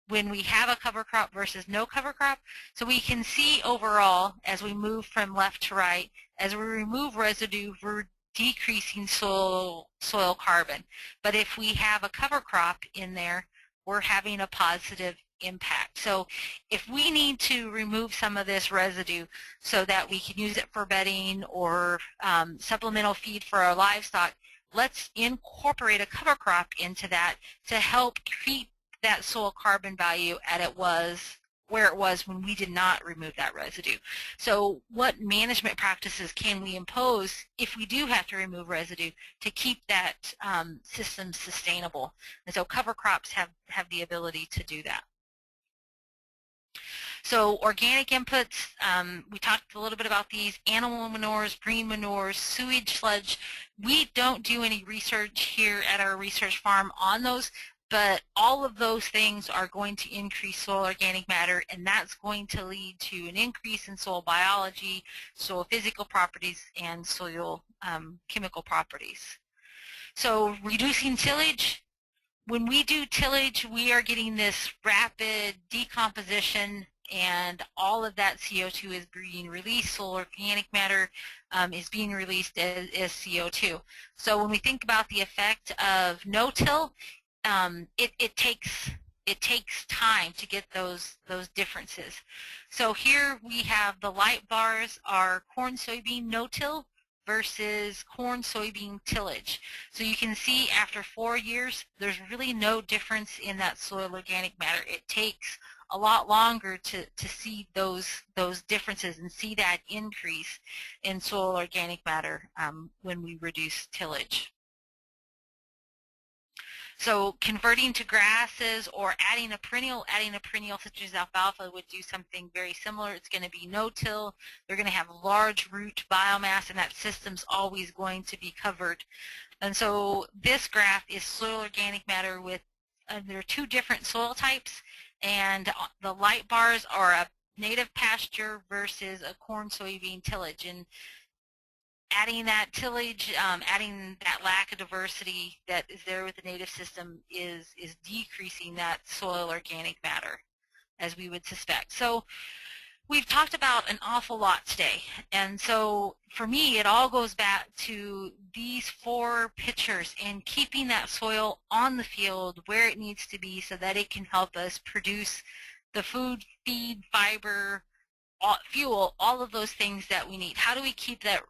when we have a cover crop versus no cover crop. So we can see overall, as we move from left to right, as we remove residue, we're decreasing soil carbon. But if we have a cover crop in there, we're having a positive impact. So if we need to remove some of this residue so that we can use it for bedding or supplemental feed for our livestock, let's incorporate a cover crop into that to help keep that soil carbon value at where it was when we did not remove that residue. So what management practices can we impose if we do have to remove residue to keep that system sustainable? And so cover crops have the ability to do that. So organic inputs, we talked a little bit about these: animal manures, green manures, sewage sludge. We don't do any research here at our research farm on those, but all of those things are going to increase soil organic matter, and that's going to lead to an increase in soil biology, soil physical properties, and soil chemical properties. So reducing tillage. When we do tillage, we are getting this rapid decomposition, and all of that CO2 is being released. Soil organic matter is being released as CO2. So when we think about the effect of no-till, it takes it takes time to get those differences. So here we have the light bars are corn soybean no-till versus corn soybean tillage. So you can see after 4 years there's really no difference in that soil organic matter. It takes a lot longer to see those differences and see that increase in soil organic matter when we reduce tillage. So converting to grasses or adding a perennial such as alfalfa would do something very similar. It's going to be no-till. They're going to have large root biomass, and that system's always going to be covered. And so this graph is soil organic matter with, there are 2 different soil types, and the light bars are a native pasture versus a corn soybean tillage. And adding that tillage, adding that lack of diversity that is there with the native system is decreasing that soil organic matter, as we would suspect. So we've talked about an awful lot today, and so for me it all goes back to these 4 pictures and keeping that soil on the field where it needs to be so that it can help us produce the food, feed, fiber, fuel, all of those things that we need. How do we keep that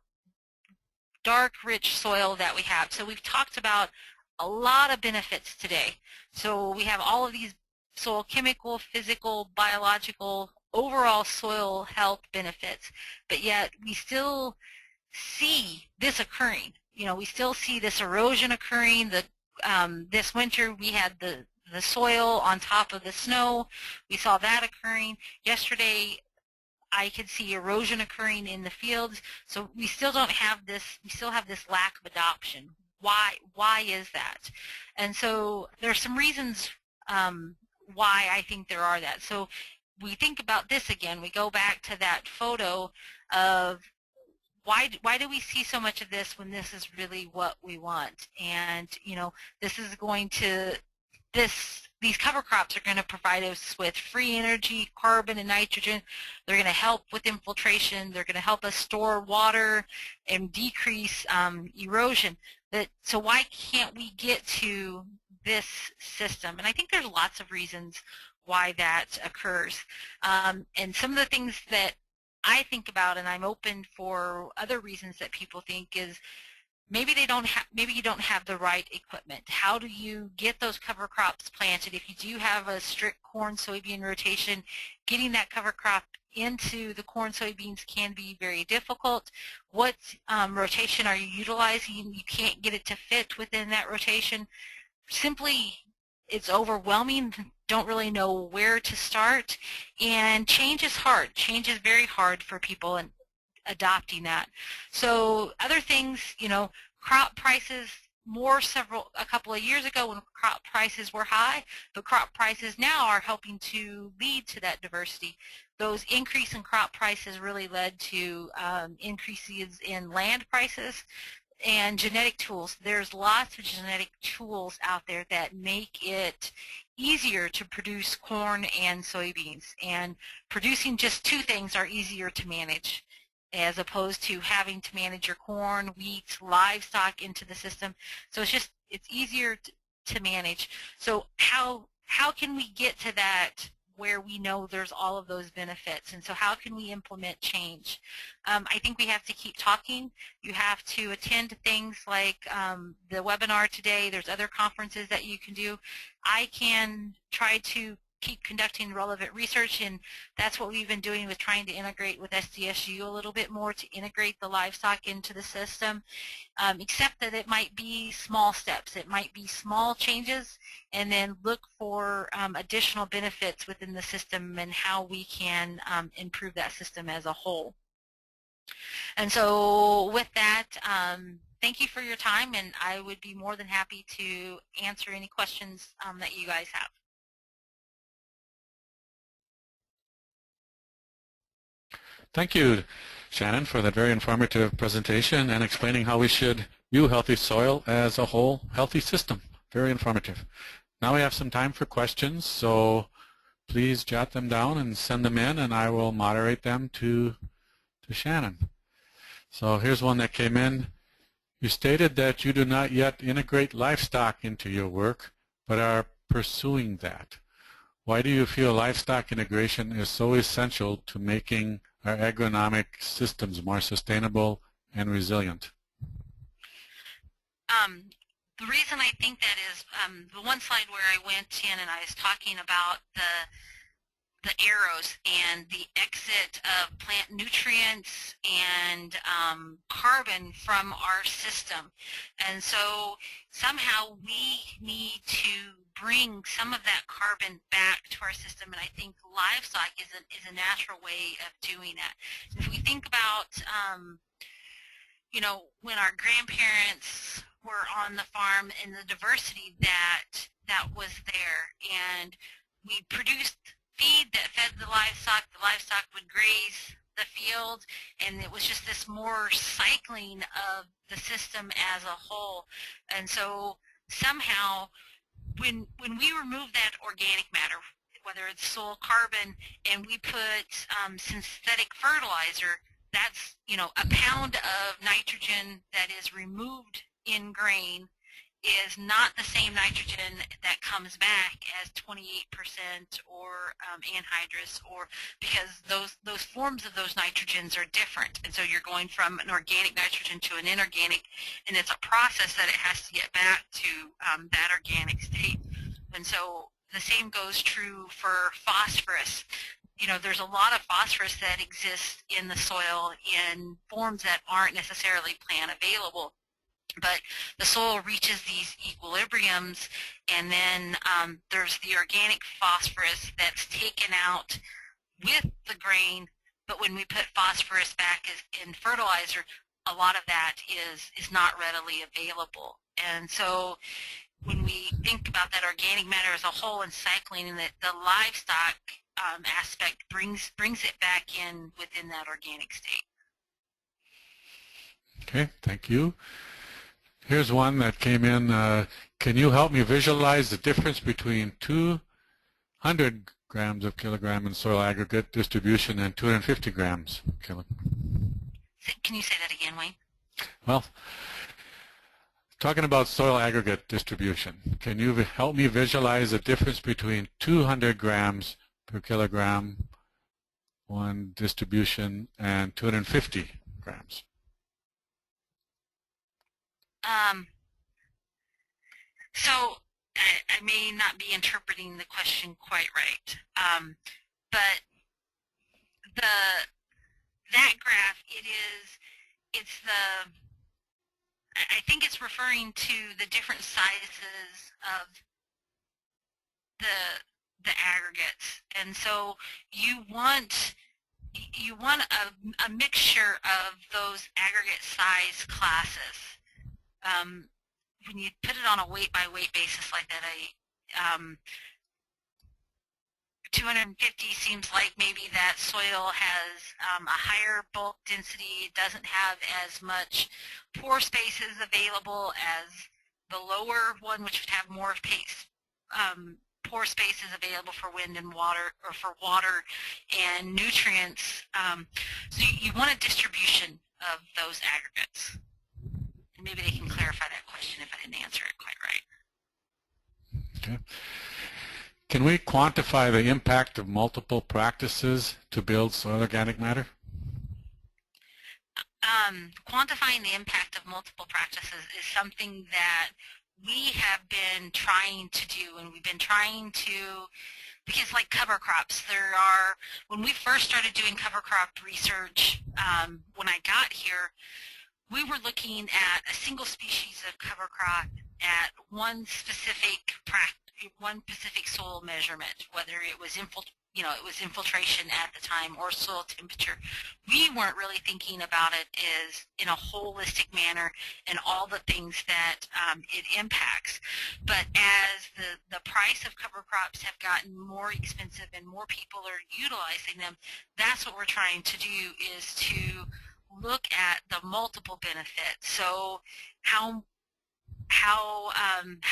dark, rich soil that we have? So we've talked about a lot of benefits today. So we have all of these soil chemical, physical, biological, overall soil health benefits, but yet we still see this occurring. You know, we still see this erosion occurring. This winter we had the soil on top of the snow. We saw that occurring. Yesterday I could see erosion occurring in the fields. So we still don't have this, we still have this lack of adoption. Why is that? And so there's some reasons why I think there are that. So we think about this again, we go back to that photo of why do we see so much of this when this is really what we want? And you know, this is going to, these cover crops are going to provide us with free energy, carbon and nitrogen. They're going to help with infiltration. They're going to help us store water and decrease erosion. So why can't we get to this system? And I think there's lots of reasons why that occurs. And some of the things that I think about, and I'm open for other reasons that people think, is maybe you don't have the right equipment. How do you get those cover crops planted? If you do have a strict corn soybean rotation, getting that cover crop into the corn soybeans can be very difficult. What rotation are you utilizing? You can't get it to fit within that rotation. Simply, it's overwhelming. Don't really know where to start, and change is hard. Change is very hard for people, and adopting that. So other things, you know, crop prices, a couple of years ago when crop prices were high, but crop prices now are helping to lead to that diversity. Those increase in crop prices really led to increases in land prices and genetic tools. There's lots of genetic tools out there that make it easier to produce corn and soybeans, and producing just 2 things are easier to manage, as opposed to having to manage your corn, wheat, livestock into the system. So it's easier to manage. So how can we get to that where we know there's all of those benefits? And so how can we implement change? I think we have to keep talking. You have to attend things like the webinar today. There's other conferences that you can do. I can try to keep conducting relevant research, and that's what we've been doing with trying to integrate with SDSU a little bit more, to integrate the livestock into the system, except that it might be small steps. It might be small changes, and then look for additional benefits within the system and how we can improve that system as a whole. And so with that, thank you for your time, and I would be more than happy to answer any questions that you guys have. Thank you, Shannon, for that very informative presentation and explaining how we should view healthy soil as a whole healthy system. Very informative. Now we have some time for questions, so please jot them down and send them in, and I will moderate them to Shannon. So here's one that came in. You stated that you do not yet integrate livestock into your work, but are pursuing that. Why do you feel livestock integration is so essential to making our agronomic systems more sustainable and resilient? The reason I think that is the one slide where I went in and I was talking about the arrows and the exit of plant nutrients and carbon from our system. And so somehow we need to bring some of that carbon back to our system, and I think livestock is a natural way of doing that. If we think about you know, when our grandparents were on the farm and the diversity that was there, and we produced feed that fed the livestock would graze the field, and it was just this more cycling of the system as a whole. And so somehow when we remove that organic matter, whether it's soil carbon, and we put synthetic fertilizer, that's, you know, a pound of nitrogen that is removed in grain is not the same nitrogen that comes back as 28% or anhydrous, or because those forms of those nitrogens are different. And so you're going from an organic nitrogen to an inorganic, and it's a process that it has to get back to that organic state. And so the same goes true for phosphorus. You know, there's a lot of phosphorus that exists in the soil in forms that aren't necessarily plant available. But the soil reaches these equilibriums, and then there's the organic phosphorus that's taken out with the grain. But when we put phosphorus back in fertilizer, a lot of that is not readily available. And so when we think about that organic matter as a whole and cycling, and that the livestock aspect brings it back in within that organic state. Okay, thank you. Here's one that came in. Can you help me visualize the difference between 200 grams of kilogram in soil aggregate distribution and 250 grams kilogram? Can you say that again, Wayne? Well, talking about soil aggregate distribution, can you help me visualize the difference between 200 grams per kilogram on distribution and 250 grams? So I may not be interpreting the question quite right, but that graph, I think it's referring to the different sizes of the aggregates, and so you want a mixture of those aggregate size classes. When you put it on a weight-by-weight basis like that, 250 seems like maybe that soil has a higher bulk density. It doesn't have as much pore spaces available as the lower one, which would have more pore spaces available for wind and water, or for water and nutrients. So you want a distribution of those aggregates. And maybe they can clarify that question if I didn't answer it quite right. Okay. Can we quantify the impact of multiple practices to build soil organic matter? Quantifying the impact of multiple practices is something that we have been trying to do, and we've been trying to, because like cover crops, when we first started doing cover crop research, when I got here, we were looking at a single species of cover crop at one specific soil measurement, whether it was infiltration at the time or soil temperature. We weren't really thinking about it as in a holistic manner and all the things that it impacts. But as the price of cover crops have gotten more expensive and more people are utilizing them, that's what we're trying to do, is to look at the multiple benefits. So how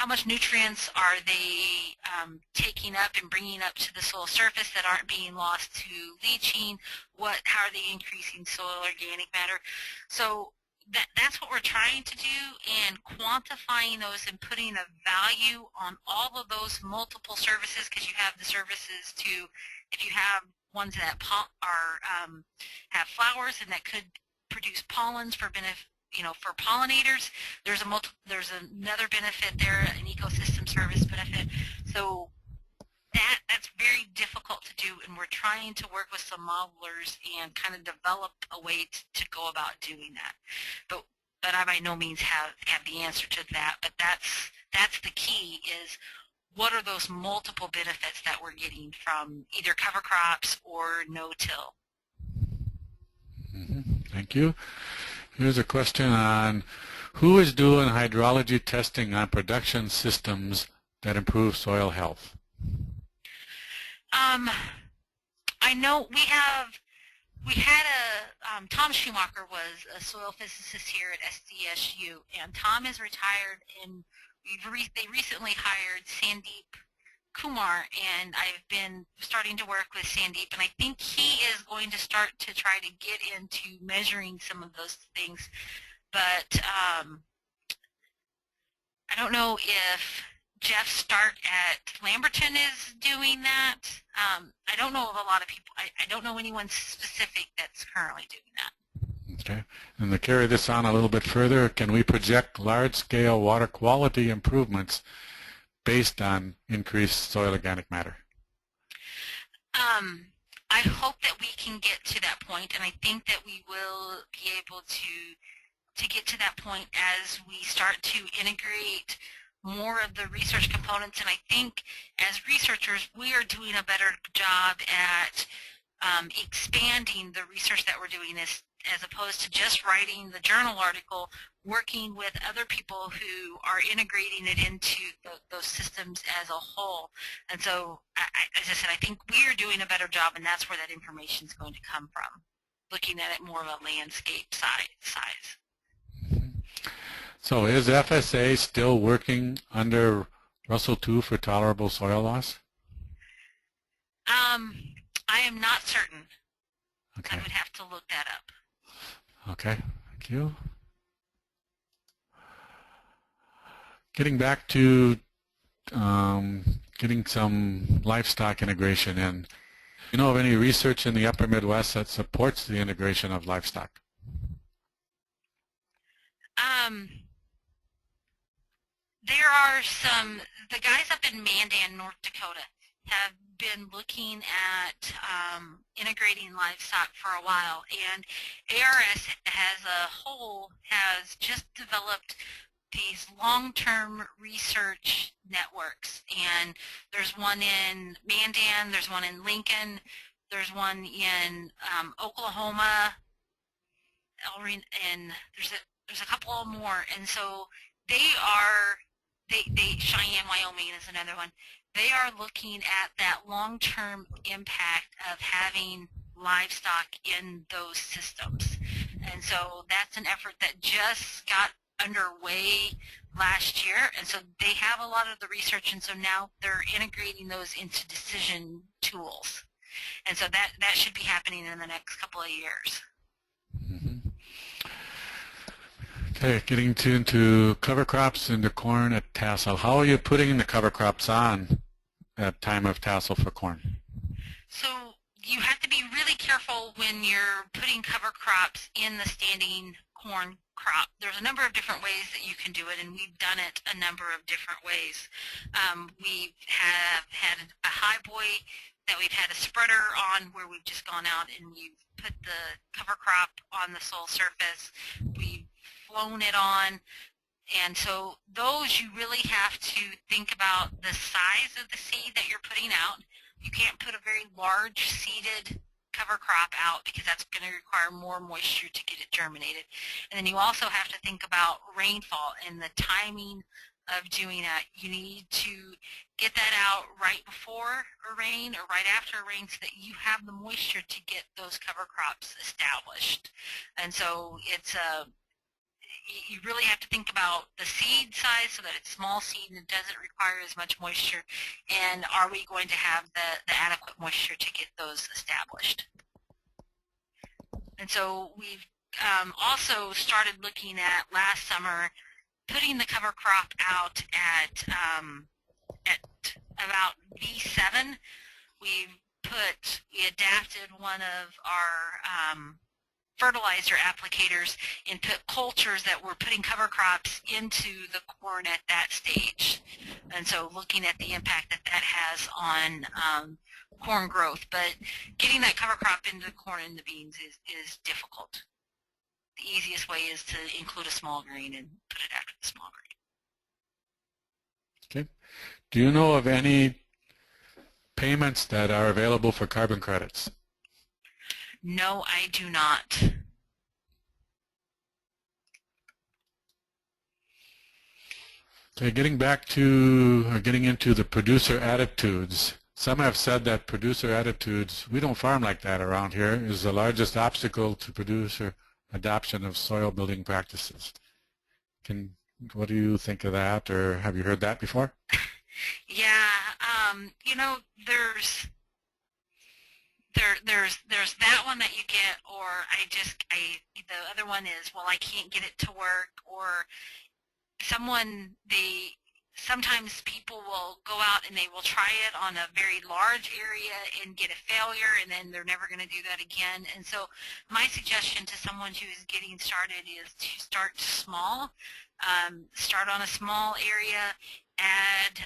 much nutrients are they taking up and bringing up to the soil surface that aren't being lost to leaching? How are they increasing soil organic matter? So that's what we're trying to do, and quantifying those and putting a value on all of those multiple services, because you have the services to, if you have ones that have flowers and that could produce pollens for for pollinators, there's another benefit there, an ecosystem service benefit. So that's very difficult to do, and we're trying to work with some modelers and kind of develop a way to go about doing that. But I by no means have the answer to that. But that's the key, is what are those multiple benefits that we're getting from either cover crops or no-till. Thank you. Here's a question on who is doing hydrology testing on production systems that improve soil health? I know we had Tom Schumacher was a soil physicist here at SDSU, and Tom is retired, and they recently hired Sandeep Kumar, and I've been starting to work with Sandeep, and I think he is going to start to try to get into measuring some of those things, but I don't know if Jeff Stark at Lamberton is doing that. I don't know of a lot of people. I don't know anyone specific that's currently doing that. Okay. And to carry this on a little bit further, can we project large-scale water quality improvements based on increased soil organic matter? I hope that we can get to that point, and I think that we will be able to get to that point as we start to integrate more of the research components. And I think as researchers, we are doing a better job at expanding the research that we're doing, as opposed to just writing the journal article, working with other people who are integrating it into those systems as a whole. And so, as I said, I think we are doing a better job, and that's where that information is going to come from, looking at it more of a landscape size. So is FSA still working under Russell II for tolerable soil loss? I am not certain. Okay. I would have to look that up. Okay, thank you. Getting back to getting some livestock integration in. You know of any research in the upper Midwest that supports the integration of livestock? There are the guys up in Mandan, North Dakota, have been looking at integrating livestock for a while, and ARS as a whole has just developed these long-term research networks, and there's one in Mandan, there's one in Lincoln, there's one in Oklahoma, and there's a couple more, and so Cheyenne, Wyoming is another one. They are looking at that long-term impact of having livestock in those systems. And so that's an effort that just got underway last year. And so they have a lot of the research, and so now they're integrating those into decision tools. And so that should be happening in the next couple of years. Okay, getting into cover crops into corn at tassel. How are you putting the cover crops on at time of tassel for corn? So you have to be really careful when you're putting cover crops in the standing corn crop. There's a number of different ways that you can do it, and we've done it a number of different ways. We have had a high boy that we've had a spreader on, where we've just gone out and we've put the cover crop on the soil surface. We've flown it on, and so those, you really have to think about the size of the seed that you're putting out. You can't put a very large seeded cover crop out, because that's going to require more moisture to get it germinated. And then you also have to think about rainfall and the timing of doing that. You need to get that out right before a rain or right after a rain, so that you have the moisture to get those cover crops established. And so you really have to think about the seed size, so that it's small seed and it doesn't require as much moisture, and are we going to have the adequate moisture to get those established. And so we've also started looking at last summer putting the cover crop out at about V7. We adapted one of our fertilizer applicators and put cultures that were putting cover crops into the corn at that stage. And so looking at the impact that that has on corn growth. But getting that cover crop into the corn and the beans is difficult. The easiest way is to include a small grain and put it after the small grain. Okay. Do you know of any payments that are available for carbon credits? No, I do not. Okay, getting into the producer attitudes. Some have said that producer attitudes, we don't farm like that around here, is the largest obstacle to producer adoption of soil building practices. What do you think of that, or have you heard that before? Yeah, you know, there's that one that you get, or the other one is, well, I can't get it to work, or sometimes people will go out and they will try it on a very large area and get a failure, and then they're never going to do that again. And so my suggestion to someone who is getting started is to start small, start on a small area, add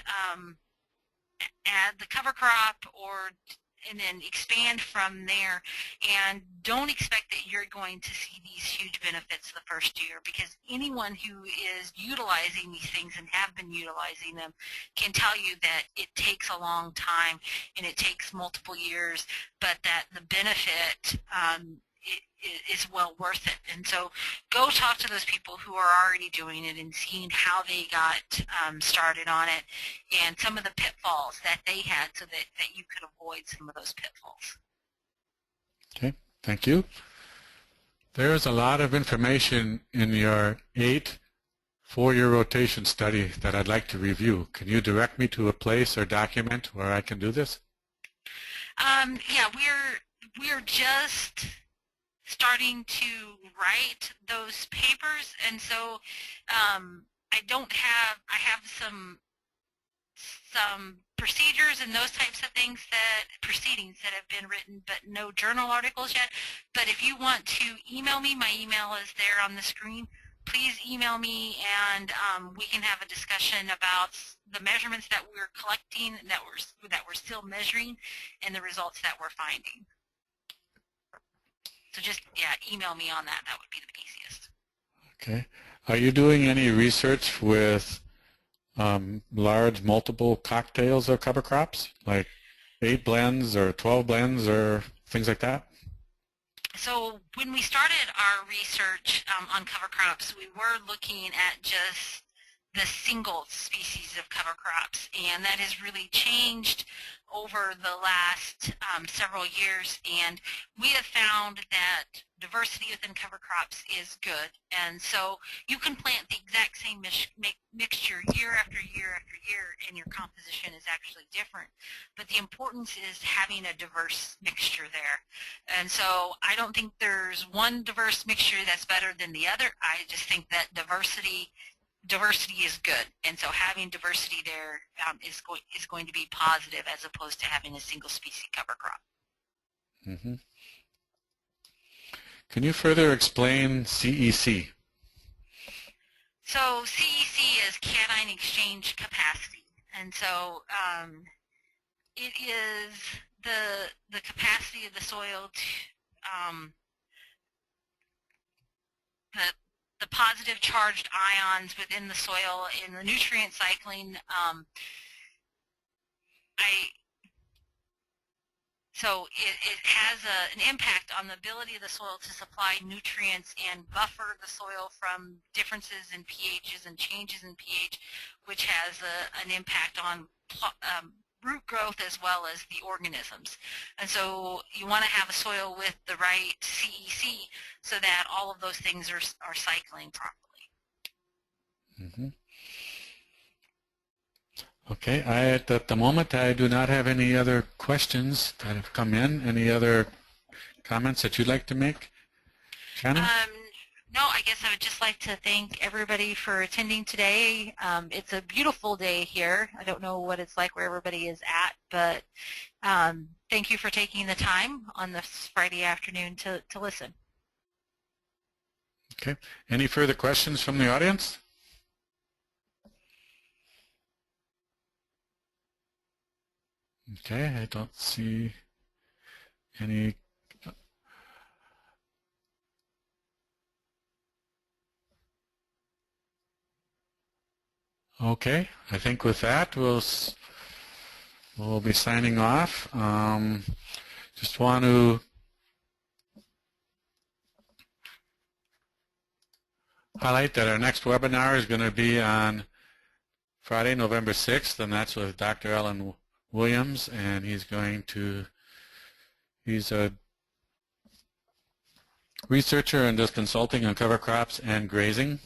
the cover crop, and then expand from there, and don't expect that you're going to see these huge benefits the first year, because anyone who is utilizing these things and have been utilizing them can tell you that it takes a long time and it takes multiple years, but that the benefit is well worth it. And so go talk to those people who are already doing it and seeing how they got started on it and some of the pitfalls that they had, so that you could avoid some of those pitfalls. Okay, thank you. There's a lot of information in your 8 4-year rotation study that I'd like to review. Can you direct me to a place or document where I can do this? Yeah, we're just starting to write those papers, and so I have some procedures and those types of proceedings that have been written, but no journal articles yet. But if you want to email me, my email is there on the screen. Please email me, and we can have a discussion about the measurements that we're collecting, that we're still measuring, and the results that we're finding. So just, yeah, email me on that. That would be the easiest. Okay. Are you doing any research with large multiple cocktails of cover crops, like 8 blends or 12 blends or things like that? So when we started our research on cover crops, we were looking at just the single species of cover crops, and that has really changed over the last several years, and we have found that diversity within cover crops is good. And so you can plant the exact same mixture year after year after year, and your composition is actually different. But the importance is having a diverse mixture there. And so I don't think there's one diverse mixture that's better than the other. I just think that diversity is good, and so having diversity there is going to be positive, as opposed to having a single species cover crop. Mm-hmm. Can you further explain CEC? So CEC is cation exchange capacity, and so it is the capacity of the soil to the positive charged ions within the soil in the nutrient cycling. So it has an impact on the ability of the soil to supply nutrients and buffer the soil from differences in pHs and changes in pH, which has an impact on root growth as well as the organisms. And so you want to have a soil with the right CEC so that all of those things are cycling properly. Mm-hmm. Okay, at the moment I do not have any other questions that have come in. Any other comments that you'd like to make, Shannon? No, I guess I would just like to thank everybody for attending today. It's a beautiful day here. I don't know what it's like where everybody is at, but thank you for taking the time on this Friday afternoon to listen. Okay. Any further questions from the audience? Okay, I don't see any. Okay, I think with that we'll be signing off. Just want to highlight that our next webinar is going to be on Friday, November 6th, and that's with Dr. Alan Williams, and he's a researcher and does consulting on cover crops and grazing,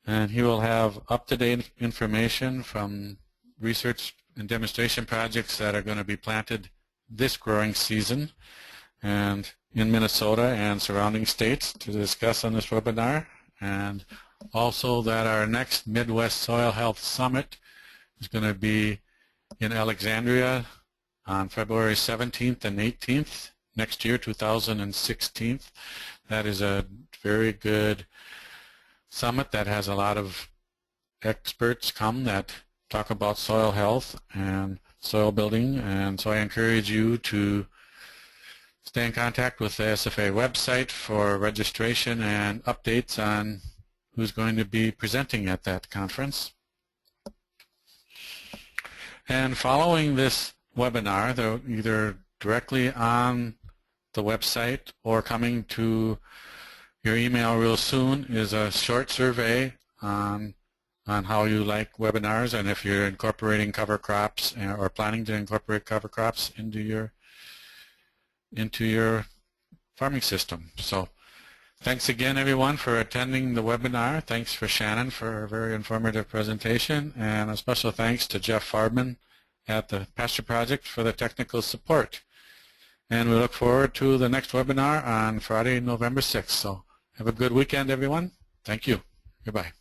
and he will have up-to-date information from research and demonstration projects that are going to be planted this growing season and in Minnesota and surrounding states to discuss on this webinar, and also that our next Midwest Soil Health Summit is going to be in Alexandria on February 17th and 18th next year, 2016. That is a very good summit that has a lot of experts come that talk about soil health and soil building, and so I encourage you to stay in contact with the SFA website for registration and updates on who's going to be presenting at that conference. And following this webinar, they're either directly on the website or coming to your email real soon is a short survey on how you like webinars and if you're incorporating cover crops or planning to incorporate cover crops into your farming system. So thanks again, everyone, for attending the webinar. Thanks for Shannon for a very informative presentation, and a special thanks to Jeff Farbman at the Pasture Project for the technical support. And we look forward to the next webinar on Friday, November 6th. So have a good weekend, everyone. Thank you. Goodbye.